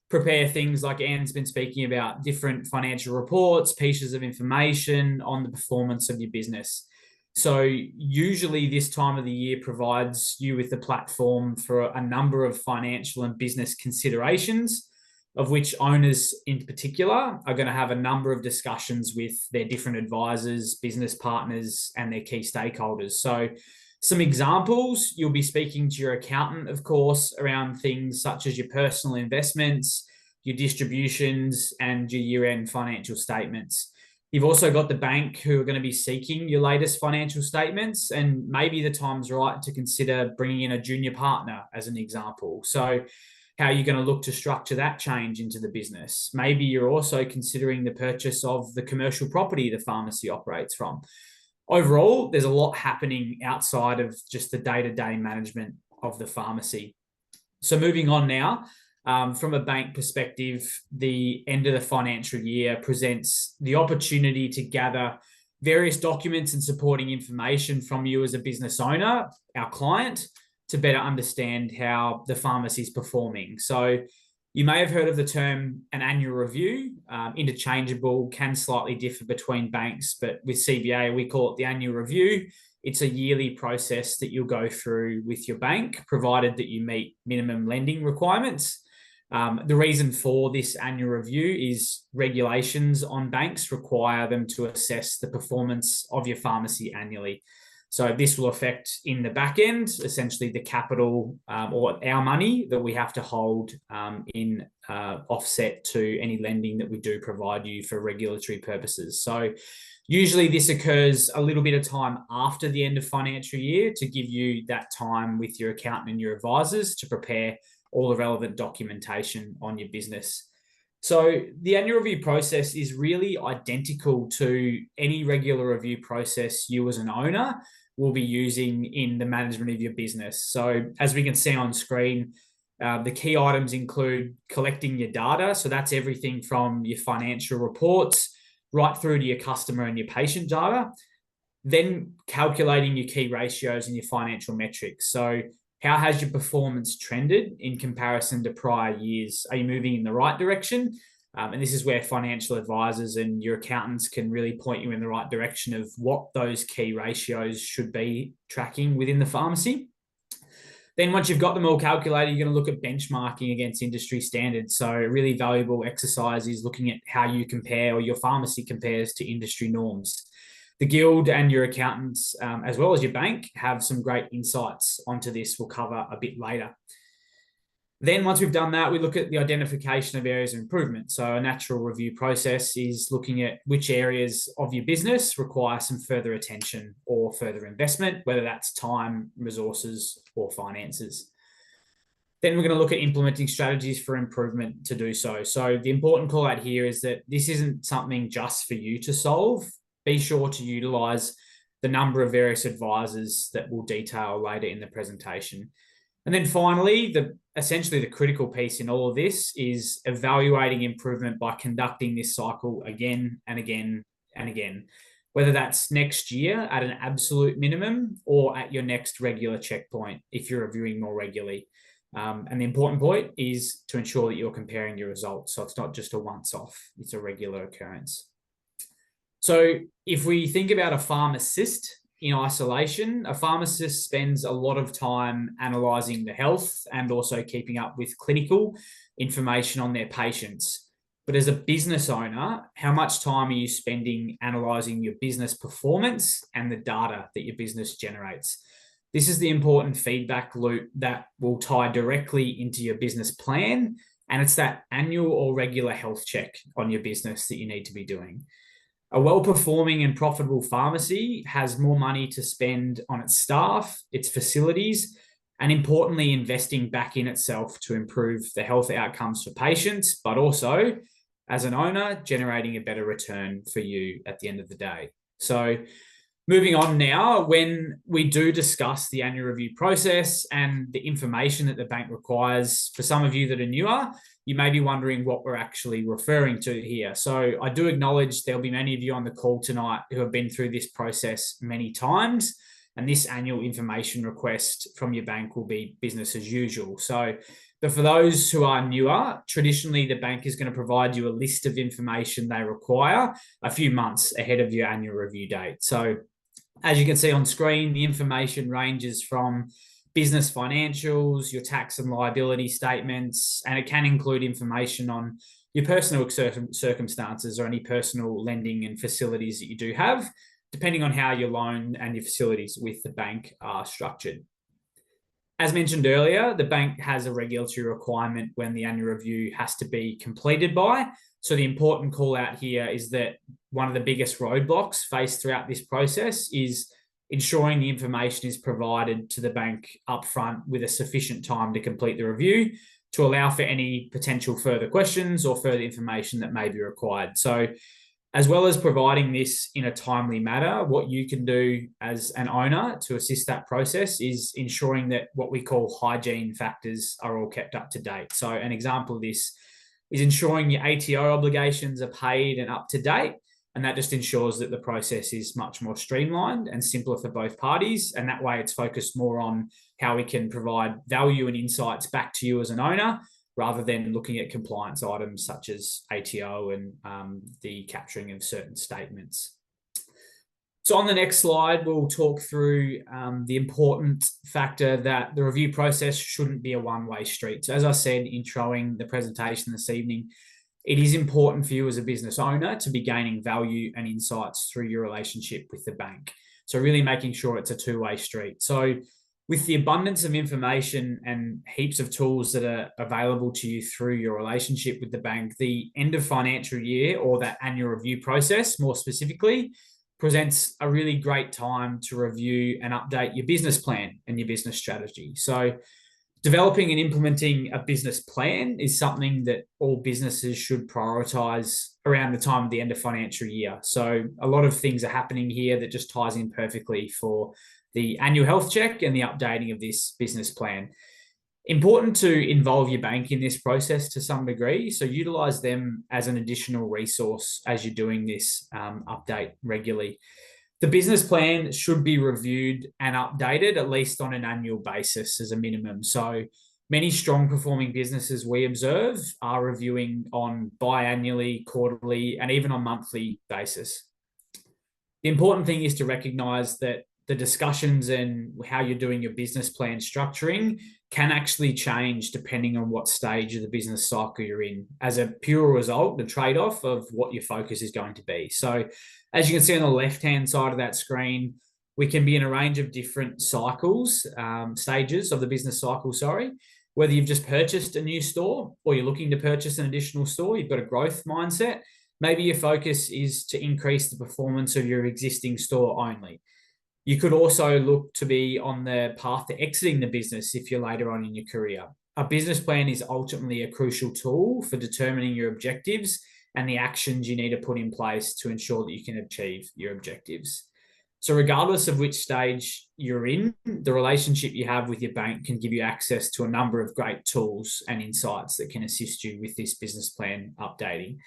prepare things like Anne's been speaking about, different financial reports, pieces of information on the performance of your business. So usually this time of the year provides you with the platform for a number of financial and business considerations, of which owners in particular are going to have a number of discussions with their different advisors, business partners, and their key stakeholders. So some examples, you'll be speaking to your accountant, of course, around things such as your personal investments, your distributions, and your year-end financial statements. You've also got the bank who are going to be seeking your latest financial statements, and maybe the time's right to consider bringing in a junior partner as an example. So how you're going to look to structure that change into the business. Maybe you're also considering the purchase of the commercial property the pharmacy operates from. Overall, there's a lot happening outside of just the day-to-day management of the pharmacy. So moving on now, from a bank perspective, the end of the financial year presents the opportunity to gather various documents and supporting information from you as a business owner, our client, to better understand how the pharmacy is performing. So you may have heard of the term an annual review, interchangeable, can slightly differ between banks, but with CBA, we call it the annual review. It's a yearly process that you'll go through with your bank, provided that you meet minimum lending requirements. The reason for this annual review is regulations on banks require them to assess the performance of your pharmacy annually. So this will affect in the back end, essentially the capital or our money that we have to hold in offset to any lending that we do provide you for regulatory purposes. So usually this occurs a little bit of time after the end of financial year to give you that time with your accountant and your advisors to prepare all the relevant documentation on your business. So the annual review process is really identical to any regular review process you as an owner will be using in the management of your business. So as we can see on screen, the key items include collecting your data. So that's everything from your financial reports right through to your customer and your patient data. Then calculating your key ratios and your financial metrics. So how has your performance trended in comparison to prior years? Are you moving in the right direction? And this is where financial advisors and your accountants can really point you in the right direction of what those key ratios should be tracking within the pharmacy. Then once you've got them all calculated, you're going to look at benchmarking against industry standards. So a really valuable exercise is looking at how you compare or your pharmacy compares to industry norms. The Guild and your accountants, as well as your bank, have some great insights onto this we'll cover a bit later. Then once we've done that, we look at the identification of areas of improvement. So a natural review process is looking at which areas of your business require some further attention or further investment, whether that's time, resources, or finances. Then we're going to look at implementing strategies for improvement to do so. So the important call out here is that this isn't something just for you to solve. Be sure to utilize the number of various advisors that we'll detail later in the presentation. And then finally, essentially the critical piece in all of this is evaluating improvement by conducting this cycle again and again and again, whether that's next year at an absolute minimum or at your next regular checkpoint if you're reviewing more regularly. And the important point is to ensure that you're comparing your results. So it's not just a once-off, it's a regular occurrence. So if we think about a pharmacist in isolation, a pharmacist spends a lot of time analysing the health and also keeping up with clinical information on their patients. But as a business owner, how much time are you spending analysing your business performance and the data that your business generates? This is the important feedback loop that will tie directly into your business plan, and it's that annual or regular health check on your business that you need to be doing. A well-performing and profitable pharmacy has more money to spend on its staff, its facilities, and importantly, investing back in itself to improve the health outcomes for patients, but also, as an owner, generating a better return for you at the end of the day. So moving on now, when we do discuss the annual review process and the information that the bank requires, for some of you that are newer, you may be wondering what we're actually referring to here. So I do acknowledge there'll be many of you on the call tonight who have been through this process many times, and this annual information request from your bank will be business as usual. But for those who are newer, traditionally the bank is going to provide you a list of information they require a few months ahead of your annual review date. So as you can see on screen, the information ranges from business financials, your tax and liability statements, and it can include information on your personal circumstances or any personal lending and facilities that you do have, depending on how your loan and your facilities with the bank are structured. As mentioned earlier, the bank has a regulatory requirement when the annual review has to be completed by. So the important call out here is that one of the biggest roadblocks faced throughout this process is ensuring the information is provided to the bank upfront with a sufficient time to complete the review to allow for any potential further questions or further information that may be required. So as well as providing this in a timely manner, what you can do as an owner to assist that process is ensuring that what we call hygiene factors are all kept up to date. So an example of this is ensuring your ATO obligations are paid and up to date. And that just ensures that the process is much more streamlined and simpler for both parties. And that way it's focused more on how we can provide value and insights back to you as an owner, rather than looking at compliance items such as ATO and the capturing of certain statements. So on the next slide, we'll talk through the important factor that the review process shouldn't be a one-way street. So as I said, introing the presentation this evening, it is important for you as a business owner to be gaining value and insights through your relationship with the bank. So really making sure it's a two-way street. So with the abundance of information and heaps of tools that are available to you through your relationship with the bank, the end of financial year or that annual review process, more specifically, presents a really great time to review and update your business plan and your business strategy. So Developing and implementing a business plan is something that all businesses should prioritise around the time of the end of financial year. So a lot of things are happening here that just ties in perfectly for the annual health check and the updating of this business plan. Important to involve your bank in this process to some degree. So utilise them as an additional resource as you're doing this update regularly. The business plan should be reviewed and updated at least on an annual basis as a minimum. So many strong performing businesses we observe are reviewing on biannually, quarterly, and even on monthly basis. The important thing is to recognise that the discussions and how you're doing your business plan structuring can actually change depending on what stage of the business cycle you're in as a pure result, the trade-off of what your focus is going to be. So as you can see on the left-hand side of that screen, we can be in a range of different cycles, stages of the business cycle, whether you've just purchased a new store or you're looking to purchase an additional store, you've got a growth mindset. Maybe your focus is to increase the performance of your existing store only. You could also look to be on the path to exiting the business if you're later on in your career. A business plan is ultimately a crucial tool for determining your objectives and the actions you need to put in place to ensure that you can achieve your objectives. So regardless of which stage you're in, the relationship you have with your bank can give you access to a number of great tools and insights that can assist you with this business plan updating.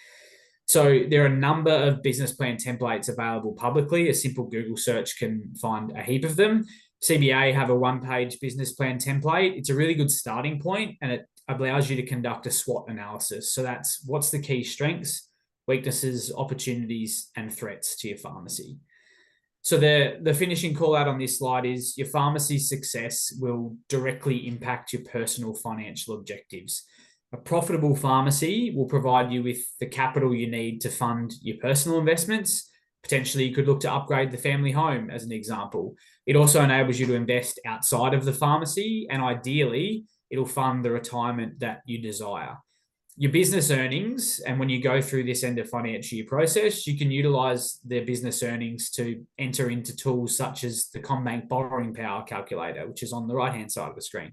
So there are a number of business plan templates available publicly. A simple Google search can find a heap of them. CBA have a one-page business plan template. It's a really good starting point, and it allows you to conduct a SWOT analysis. So that's what's the key strengths, weaknesses, opportunities, and threats to your pharmacy. So the finishing call out on this slide is your pharmacy's success will directly impact your personal financial objectives. A profitable pharmacy will provide you with the capital you need to fund your personal investments. Potentially, you could look to upgrade the family home as an example. It also enables you to invest outside of the pharmacy, and ideally, it'll fund the retirement that you desire. Your business earnings, and when you go through this end of financial year process, you can utilize their business earnings to enter into tools such as the CommBank borrowing power calculator, which is on the right-hand side of the screen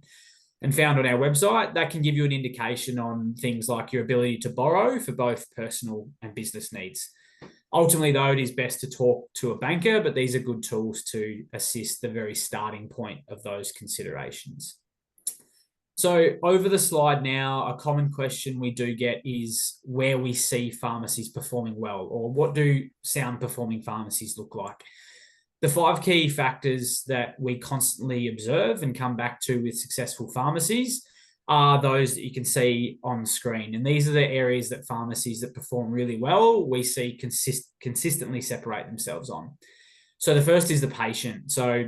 and found on our website. That can give you an indication on things like your ability to borrow for both personal and business needs. Ultimately, though, it is best to talk to a banker, but these are good tools to assist the very starting point of those considerations. So over the slide now, a common question we do get is where we see pharmacies performing well, or what do sound performing pharmacies look like? The 5 key factors that we constantly observe and come back to with successful pharmacies are those that you can see on screen. And these are the areas that pharmacies that perform really well, we see consistently separate themselves on. So the first is the patient. So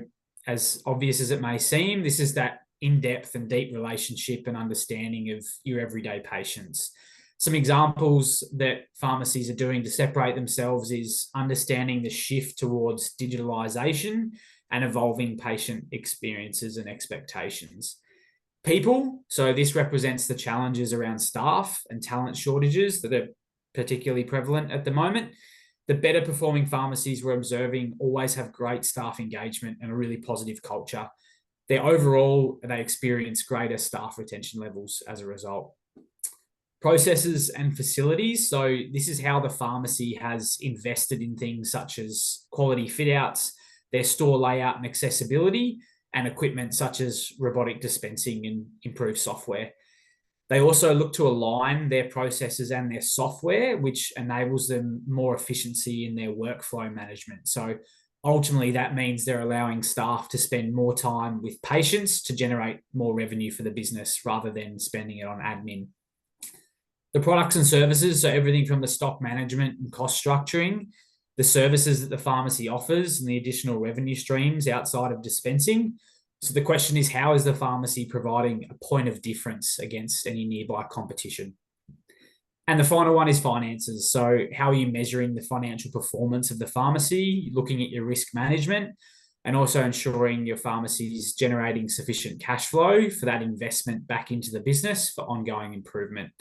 as obvious as it may seem, this is that in-depth and deep relationship and understanding of your everyday patients. Some examples that pharmacies are doing to separate themselves is understanding the shift towards digitalization and evolving patient experiences and expectations. People, so this represents the challenges around staff and talent shortages that are particularly prevalent at the moment. The better performing pharmacies we're observing always have great staff engagement and a really positive culture. They experience greater staff retention levels as a result. Processes and facilities. So this is how the pharmacy has invested in things such as quality fit outs, their store layout and accessibility, and equipment such as robotic dispensing and improved software. They also look to align their processes and their software, which enables them more efficiency in their workflow management. So ultimately, that means they're allowing staff to spend more time with patients to generate more revenue for the business rather than spending it on admin. The products and services, so everything from the stock management and cost structuring, the services that the pharmacy offers and the additional revenue streams outside of dispensing. So the question is, how is the pharmacy providing a point of difference against any nearby competition? And the final one is finances. So how are you measuring the financial performance of the pharmacy, looking at your risk management, and also ensuring your pharmacy is generating sufficient cash flow for that investment back into the business for ongoing improvement.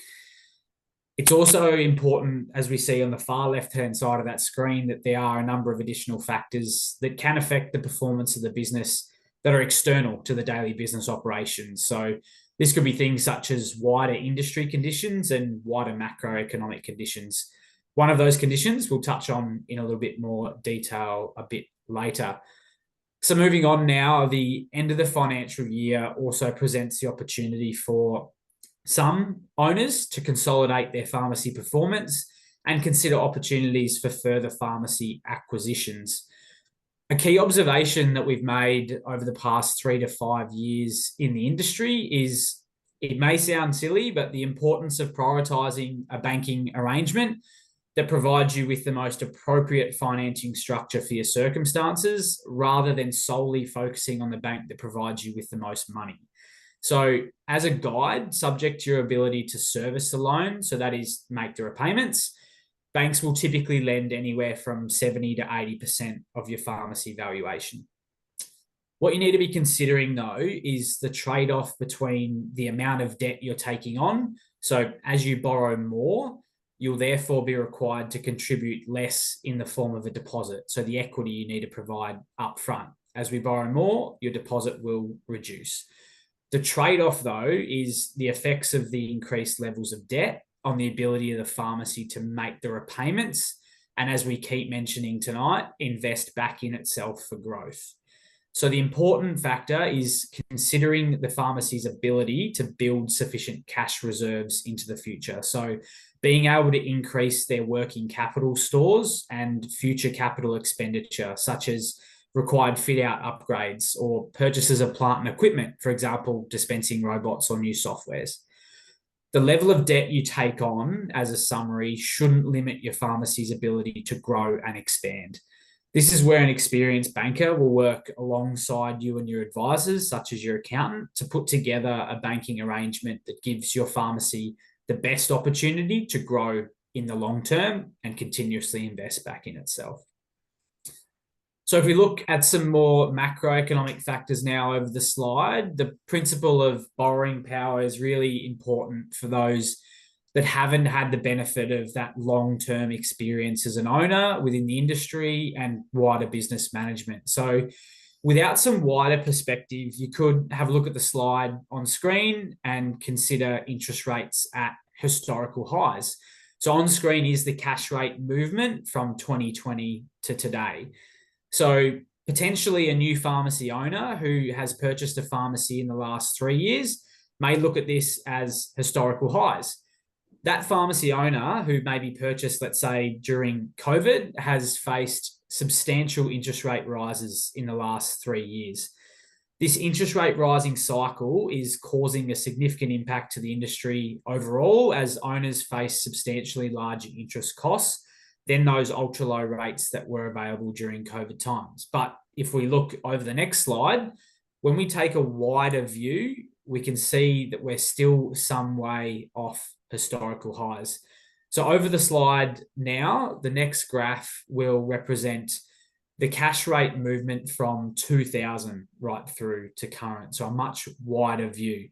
It's also important, as we see on the far left-hand side of that screen, that there are a number of additional factors that can affect the performance of the business that are external to the daily business operations. So This could be things such as wider industry conditions and wider macroeconomic conditions. One of those conditions we'll touch on in a little bit more detail a bit later. So moving on now, the end of the financial year also presents the opportunity for some owners to consolidate their pharmacy performance and consider opportunities for further pharmacy acquisitions. A key observation that we've made over the past 3 to 5 years in the industry is, it may sound silly, but the importance of prioritising a banking arrangement that provides you with the most appropriate financing structure for your circumstances, rather than solely focusing on the bank that provides you with the most money. So as a guide, subject to your ability to service the loan, so that is make the repayments, banks will typically lend anywhere from 70 to 80% of your pharmacy valuation. What you need to be considering though is the trade-off between the amount of debt you're taking on. So as you borrow more, you'll therefore be required to contribute less in the form of a deposit. So the equity you need to provide upfront. As we borrow more, your deposit will reduce. The trade-off though is the effects of the increased levels of debt on the ability of the pharmacy to make the repayments, and as we keep mentioning tonight, invest back in itself for growth. So the important factor is considering the pharmacy's ability to build sufficient cash reserves into the future. So being able to increase their working capital stores and future capital expenditure, such as required fit-out upgrades or purchases of plant and equipment, for example, dispensing robots or new softwares. The level of debt you take on, as a summary, shouldn't limit your pharmacy's ability to grow and expand. This is where an experienced banker will work alongside you and your advisors, such as your accountant, to put together a banking arrangement that gives your pharmacy the best opportunity to grow in the long term and continuously invest back in itself. So if we look at some more macroeconomic factors now over the slide, the principle of borrowing power is really important for those that haven't had the benefit of that long-term experience as an owner within the industry and wider business management. So without some wider perspective, you could have a look at the slide on screen and consider interest rates at historical highs. So on screen is the cash rate movement from 2020 to today. So potentially a new pharmacy owner who has purchased a pharmacy in the last 3 years may look at this as historical highs. That pharmacy owner who maybe purchased, let's say, during COVID, has faced substantial interest rate rises in the last 3 years. This interest rate rising cycle is causing a significant impact to the industry overall, as owners face substantially larger interest costs than those ultra low rates that were available during COVID times. But if we look over the next slide, when we take a wider view, we can see that we're still some way off historical highs. So over the slide now, the next graph will represent the cash rate movement from 2000 right through to current. So a much wider view.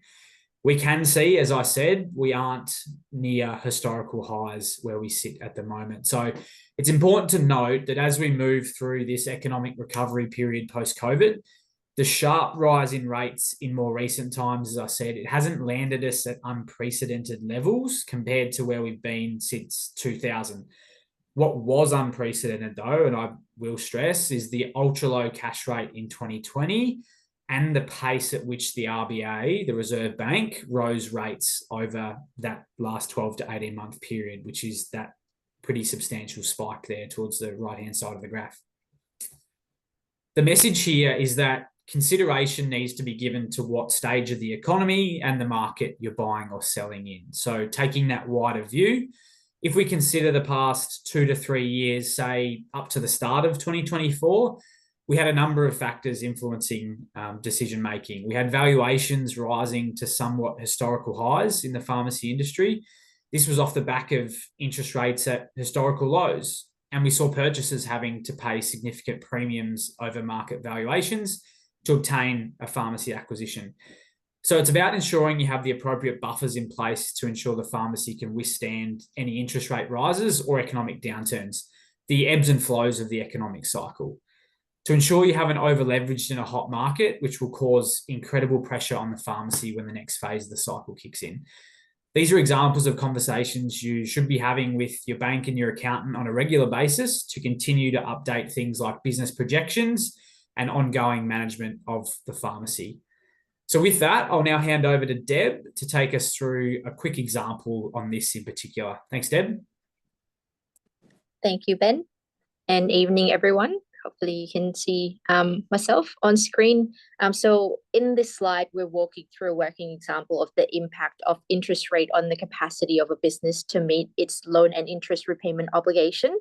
We can see, as I said, we aren't near historical highs where we sit at the moment. So it's important to note that as we move through this economic recovery period post-COVID, the sharp rise in rates in more recent times, as I said, it hasn't landed us at unprecedented levels compared to where we've been since 2000. What was unprecedented though, and I will stress, is the ultra low cash rate in 2020 and the pace at which the RBA, the Reserve Bank, rose rates over that last 12 to 18 month period, which is that pretty substantial spike there towards the right-hand side of the graph. The message here is that consideration needs to be given to what stage of the economy and the market you're buying or selling in. So taking that wider view, if we consider the past 2 to 3 years, say up to the start of 2024, we had a number of factors influencing decision-making. We had valuations rising to somewhat historical highs in the pharmacy industry. This was off the back of interest rates at historical lows. And we saw purchasers having to pay significant premiums over market valuations to obtain a pharmacy acquisition. So it's about ensuring you have the appropriate buffers in place to ensure the pharmacy can withstand any interest rate rises or economic downturns, the ebbs and flows of the economic cycle. to ensure you haven't over-leveraged in a hot market, which will cause incredible pressure on the pharmacy when the next phase of the cycle kicks in. These are examples of conversations you should be having with your bank and your accountant on a regular basis to continue to update things like business projections and ongoing management of the pharmacy. So with that, I'll now hand over to Deb to take us through a quick example on this in particular. Thanks, Deb. Thank you, Ben. And evening, everyone. Hopefully you can see myself on screen. So in this slide, we're walking through a working example of the impact of interest rate on the capacity of a business to meet its loan and interest repayment obligation.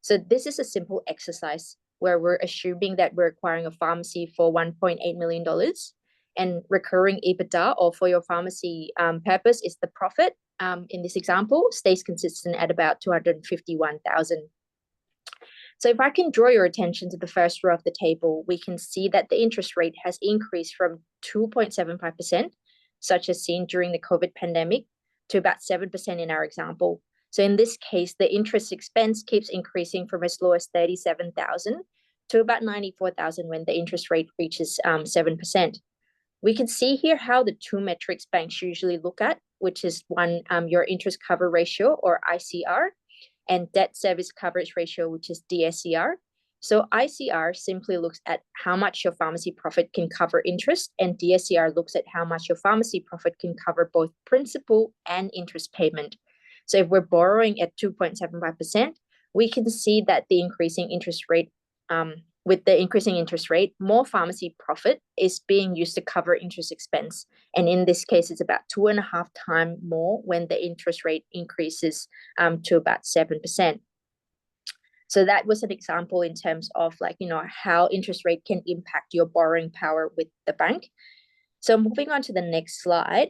So this is a simple exercise where we're assuming that we're acquiring a pharmacy for $1.8 million, and recurring EBITDA, or for your pharmacy purpose, is the profit. In this example, stays consistent at about $251,000. So if I can draw your attention to the first row of the table, we can see that the interest rate has increased from 2.75%, such as seen during the COVID pandemic, to about 7% in our example. So in this case, the interest expense keeps increasing from as low as $37,000 to about $94,000 when the interest rate reaches 7%. We can see here how the two metrics banks usually look at, which is one, your interest cover ratio, or ICR, and debt service coverage ratio, which is DSCR. So ICR simply looks at how much your pharmacy profit can cover interest, and DSCR looks at how much your pharmacy profit can cover both principal and interest payment. So if we're borrowing at 2.75%, we can see that the increasing interest rate, with the increasing interest rate, more pharmacy profit is being used to cover interest expense. And in this case, it's about 2.5 times more when the interest rate increases to about 7%. So that was an example in terms of how interest rate can impact your borrowing power with the bank. So moving on to the next slide,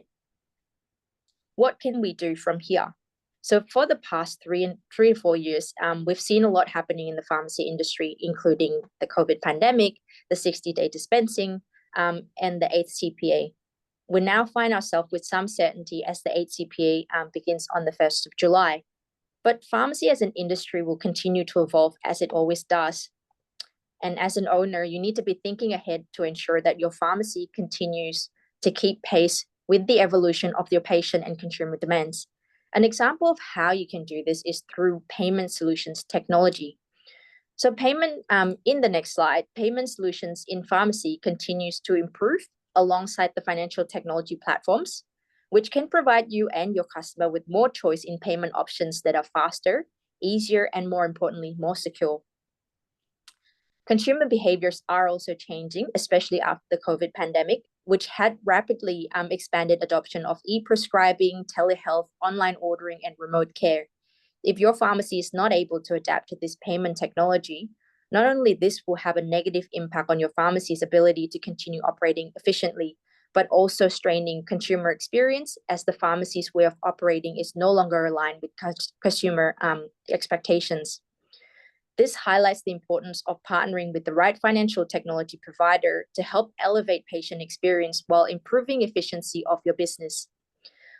what can we do from here? So for the past 3 to 4 years, we've seen a lot happening in the pharmacy industry, including the COVID pandemic, the 60-day dispensing, and the 8th CPA. We now find ourselves with some certainty as the 8th CPA begins on the 1st of July. But pharmacy as an industry will continue to evolve as it always does. And as an owner, you need to be thinking ahead to ensure that your pharmacy continues to keep pace with the evolution of your patient and consumer demands. An example of how you can do this is through payment solutions technology. So in the next slide, payment solutions in pharmacy continues to improve alongside the financial technology platforms, which can provide you and your customer with more choice in payment options that are faster, easier, and more importantly, more secure. Consumer behaviors are also changing, especially after the COVID pandemic, which had rapidly expanded adoption of e-prescribing, telehealth, online ordering, and remote care. If your pharmacy is not able to adapt to this payment technology, not only this will have a negative impact on your pharmacy's ability to continue operating efficiently, but also straining consumer experience as the pharmacy's way of operating is no longer aligned with consumer expectations. This highlights the importance of partnering with the right financial technology provider to help elevate patient experience while improving efficiency of your business.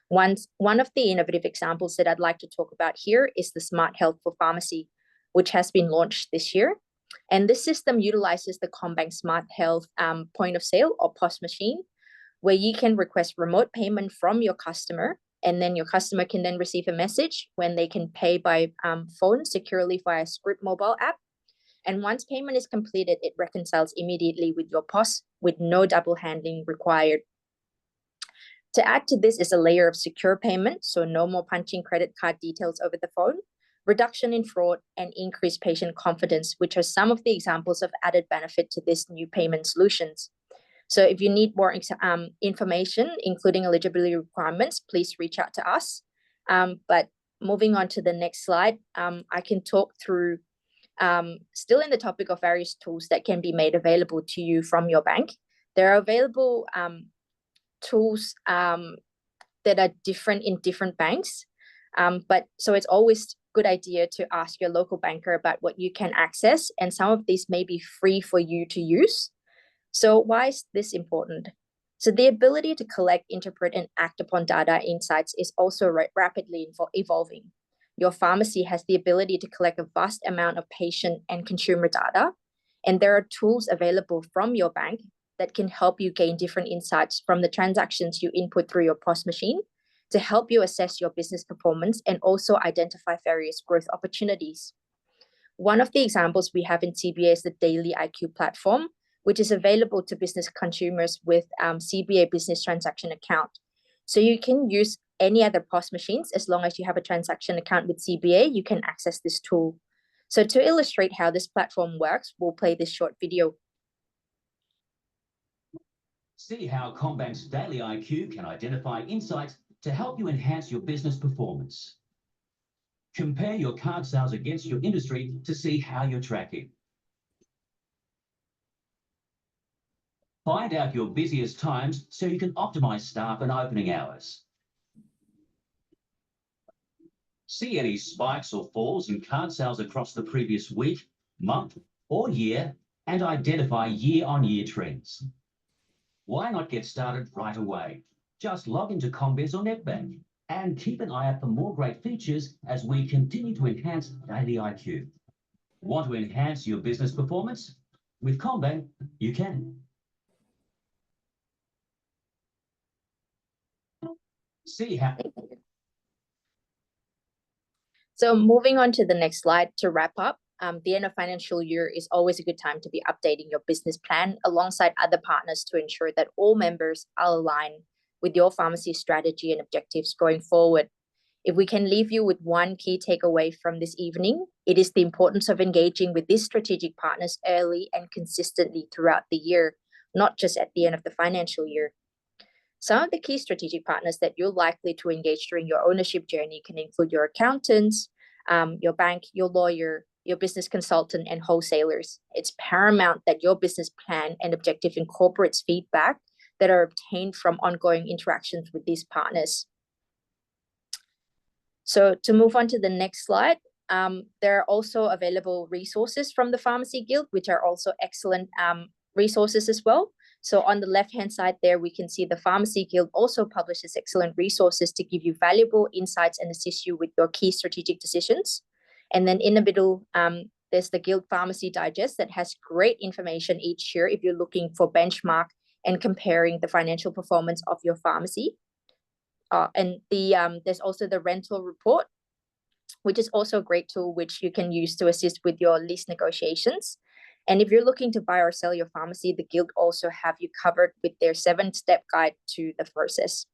One of the innovative examples that I'd like to talk about here is the Smart Health for Pharmacy, which has been launched this year. And this system utilizes the CommBank Smart Health point of sale or POS machine, where you can request remote payment from your customer, and then your customer can then receive a message when they can pay by phone securely via Script mobile app. And once payment is completed, it reconciles immediately with your POS with no double handling required. To add to this is a layer of secure payment, so no more punching credit card details over the phone, reduction in fraud, and increased patient confidence, which are some of the examples of added benefit to this new payment solutions. So if you need more information, including eligibility requirements, please reach out to us. But moving on to the next slide, I can talk through, still in the topic of various tools that can be made available to you from your bank. There are available tools that are different in different banks. But so it's always a good idea to ask your local banker about what you can access. And some of these may be free for you to use. So why is this important? So the ability to collect, interpret, and act upon data insights is also rapidly evolving. Your pharmacy has the ability to collect a vast amount of patient and consumer data, And there are tools available from your bank that can help you gain different insights from the transactions you input through your POS machine to help you assess your business performance and also identify various growth opportunities. One of the examples we have in CBA is the Daily IQ platform, which is available to business consumers with CBA business transaction account. So you can use any other POS machines as long as you have a transaction account with CBA, you can access this tool. So to illustrate how this platform works, we'll play this short video. See how CommBank's Daily IQ can identify insights to help you enhance your business performance. Compare your card sales against your industry to see how you're tracking. Find out your busiest times so you can optimize staff and opening hours. See any spikes or falls in card sales across the previous week, month, or year, and identify year-on-year trends. Why not get started right away? Just log into CommBiz or NetBank and keep an eye out for more great features as we continue to enhance Daily IQ. Want to enhance your business performance? With CommBank, you can. See how... So moving on to the next slide to wrap up, the end of financial year is always a good time to be updating your business plan alongside other partners to ensure that all members are aligned with your pharmacy strategy and objectives going forward. If we can leave you with one key takeaway from this evening, it is the importance of engaging with these strategic partners early and consistently throughout the year, not just at the end of the financial year. Some of the key strategic partners that you're likely to engage during your ownership journey can include your accountants, your bank, your lawyer, your business consultant, and wholesalers. It's paramount that your business plan and objective incorporates feedback that are obtained from ongoing interactions with these partners. So to move on to the next slide, there are also available resources from the Pharmacy Guild, which are also excellent resources as well. So on the left-hand side there, we can see the Pharmacy Guild also publishes excellent resources to give you valuable insights and assist you with your key strategic decisions. And then in the middle, there's the Guild Pharmacy Digest that has great information each year if you're looking for benchmark and comparing the financial performance of your pharmacy. And there's also the Rental Report, which is also a great tool which you can use to assist with your lease negotiations. And if you're looking to buy or sell your pharmacy, the Guild also have you covered with their 7-step guide to the process.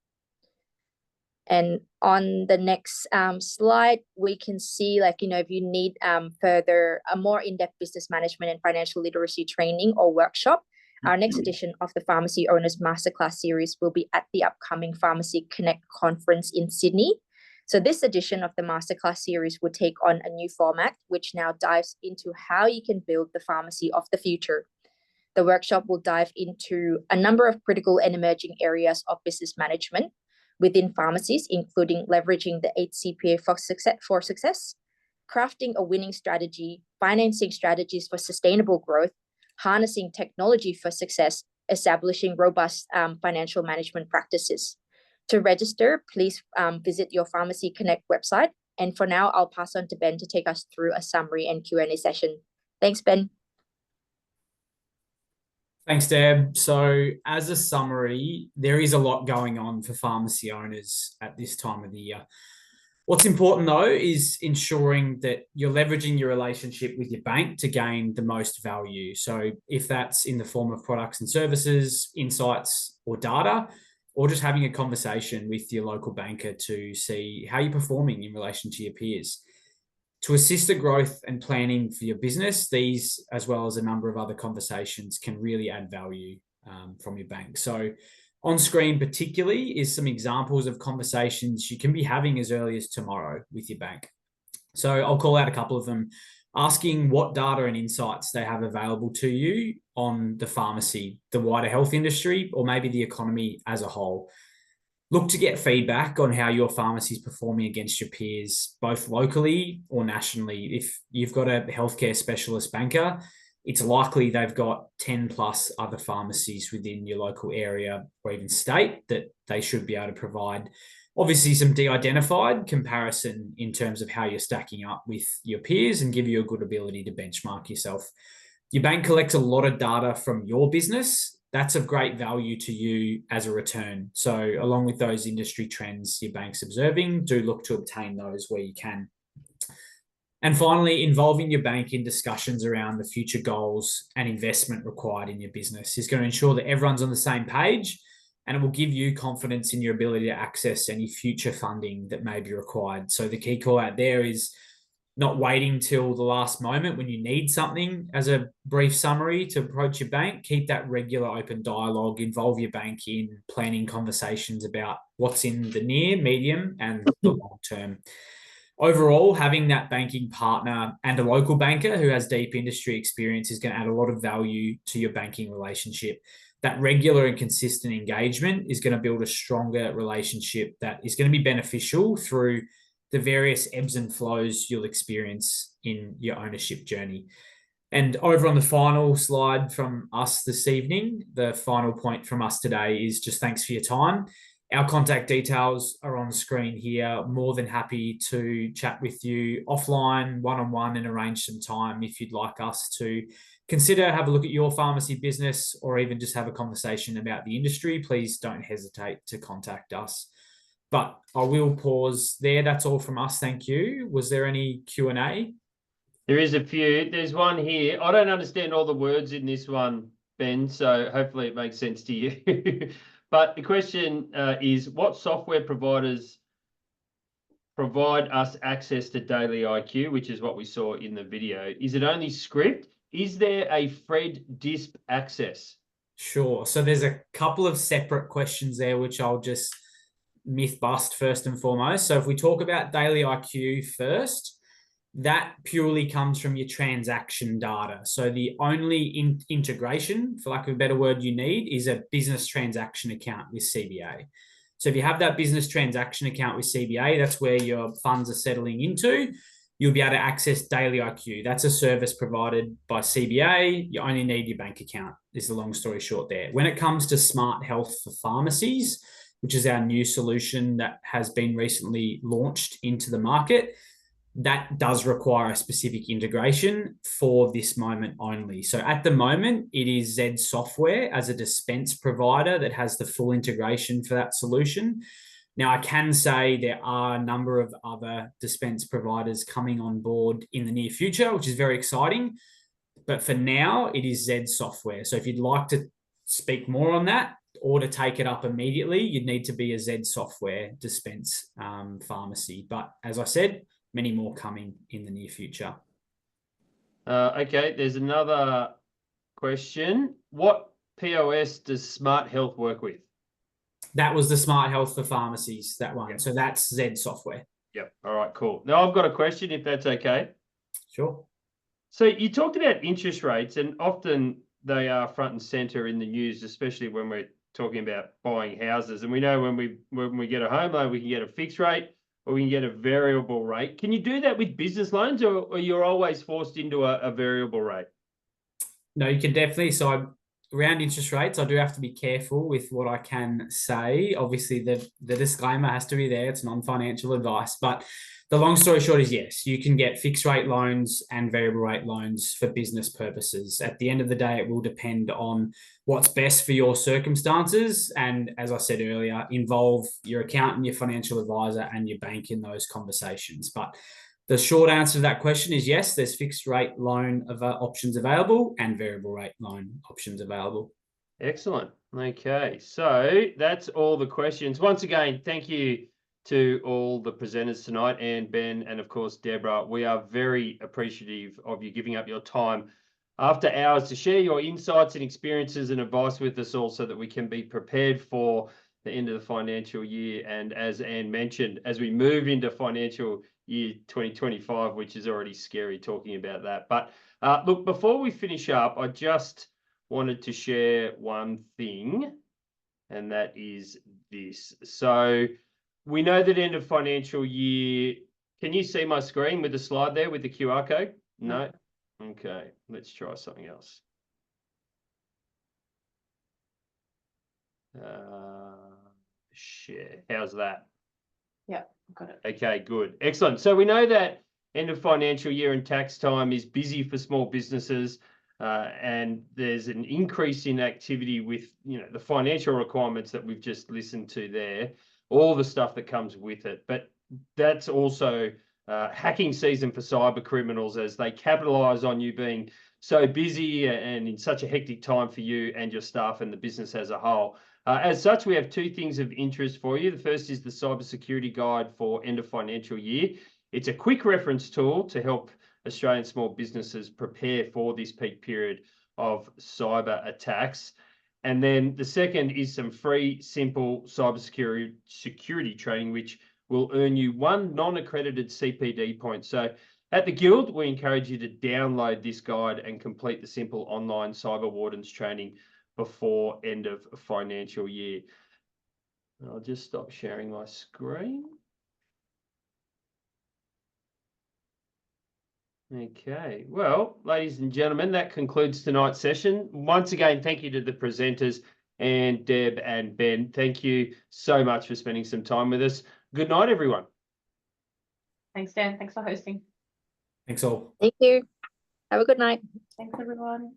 And on the next slide, we can see, if you need further a more in-depth business management and financial literacy training or workshop, our next edition of the Pharmacy Owners Masterclass series will be at the upcoming Pharmacy Connect conference in Sydney. So this edition of the Masterclass series will take on a new format, which now dives into how you can build the pharmacy of the future. The workshop will dive into a number of critical and emerging areas of business management within pharmacies, including leveraging the 8 CPA for success, crafting a winning strategy, financing strategies for sustainable growth, harnessing technology for success, establishing robust financial management practices. To register, please visit your Pharmacy Connect website. And for now, I'll pass on to Ben to take us through a summary and Q&A session. Thanks, Ben. Thanks, Deb. So as a summary, there is a lot going on for pharmacy owners at this time of the year. What's important, though, is ensuring that you're leveraging your relationship with your bank to gain the most value. So if that's in the form of products and services, insights, or data, or just having a conversation with your local banker to see how you're performing in relation to your peers. To assist the growth and planning for your business, these, as well as a number of other conversations, can really add value from your bank. So on screen particularly is some examples of conversations you can be having as early as tomorrow with your bank. So I'll call out a couple of them. Asking what data and insights they have available to you on the pharmacy, the wider health industry, or maybe the economy as a whole. Look to get feedback on how your pharmacy is performing against your peers, both locally or nationally. If you've got a healthcare specialist banker, it's likely they've got 10 plus other pharmacies within your local area or even state that they should be able to provide obviously some de-identified comparison in terms of how you're stacking up with your peers and give you a good ability to benchmark yourself. Your bank collects a lot of data from your business. That's of great value to you as a return. So along with those industry trends your bank's observing, do look to obtain those where you can. And finally, involving your bank in discussions around the future goals and investment required in your business is going to ensure that everyone's on the same page, and it will give you confidence in your ability to access any future funding that may be required. So the key call out there is not waiting till the last moment when you need something as a brief summary to approach your bank. Keep that regular open dialogue, involve your bank in planning conversations about what's in the near, medium, and the long term. Overall, having that banking partner and a local banker who has deep industry experience is going to add a lot of value to your banking relationship. That regular and consistent engagement is going to build a stronger relationship that is going to be beneficial through the various ebbs and flows you'll experience in your ownership journey. And over on the final slide from us this evening, the final point from us today is just thanks for your time. Our contact details are on the screen here. More than happy to chat with you offline, one-on-one, and arrange some time if you'd like us to consider, have a look at your pharmacy business, or even just have a conversation about the industry. Please don't hesitate to contact us. But I will pause there. That's all from us. Thank you. Was there any Q&A? There is a few. There's one here. I don't understand all the words in this one, Ben, so hopefully it makes sense to you. But the question is, what software providers provide us access to Daily IQ, which is what we saw in the video? Is it only script? Is there a Fred DISP access? Sure. So there's a couple of separate questions there, which I'll just myth bust first and foremost. So if we talk about Daily IQ first, that purely comes from your transaction data. So the only integration, for lack of a better word, you need is a business transaction account with CBA. So if you have that business transaction account with CBA, that's where your funds are settling into. You'll be able to access Daily IQ. That's a service provided by CBA. You only need your bank account, is the long story short there. When it comes to Smart Health for pharmacies, which is our new solution that has been recently launched into the market, that does require a specific integration for this moment only. So at the moment, it is Z Software as a dispense provider that has the full integration for that solution. Now, I can say there are a number of other dispense providers coming on board in the near future, which is very exciting. But for now, it is Z Software. So if you'd like to speak more on that or to take it up immediately, you'd need to be a Z Software dispense pharmacy. But as I said, many more coming in the near future. Okay, there's another question. What POS does Smart Health work with? That was the Smart Health for pharmacies, that one. Yep. So that's Z Software. Yep. All right, cool. Now I've got a question, if that's okay. Sure. So you talked about interest rates, and often they are front and center in the news, especially when we're talking about buying houses. And we know when we get a home loan, we can get a fixed rate or we can get a variable rate. Can you do that with business loans, or you're always forced into a variable rate? No, you can definitely. So around interest rates, I do have to be careful with what I can say. Obviously, the disclaimer has to be there. It's non-financial advice. But the long story short is yes, you can get fixed rate loans and variable rate loans for business purposes. At the end of the day, it will depend on what's best for your circumstances. And as I said earlier, involve your accountant, your financial advisor, and your bank in those conversations. But the short answer to that question is yes, there's fixed rate loan options available and variable rate loan options available. Excellent. Okay, so that's all the questions. Once again, thank you to all the presenters tonight, and Ben, and of course, Debora. We are very appreciative of you giving up your time after hours to share your insights and experiences and advice with us all so that we can be prepared for the end of the financial year. And as Anne mentioned, as we move into financial year 2025, which is already scary talking about that. But look, before we finish up, I just wanted to share one thing, and that is this. So we know that end of financial year, can you see my screen with the slide there with the QR code? No? Okay, let's try something else. Share, how's that? Yeah, got it. Okay, good. Excellent. So we know that end of financial year and tax time is busy for small businesses. and there's an increase in activity with, you know, the financial requirements that we've just listened to there, all the stuff that comes with it. But that's also hacking season for cyber criminals as they capitalize on you being so busy and in such a hectic time for you and your staff and the business as a whole. As such, we have two things of interest for you. The first is the cybersecurity guide for end of financial year. It's a quick reference tool to help Australian small businesses prepare for this peak period of cyber attacks. And then the second is some free, simple cybersecurity training, which will earn you 1 non-accredited CPD point. So at the Guild, we encourage you to download this guide and complete the simple online cyber wardens training before end of financial year. I'll just stop sharing my screen. Okay, well, ladies and gentlemen, that concludes tonight's session. Once again, thank you to the presenters and Deb and Ben. Thank you so much for spending some time with us. Good night, everyone. Thanks, Dan. Thanks for hosting. Thanks all. Thank you. Have a good night. Thanks, everyone.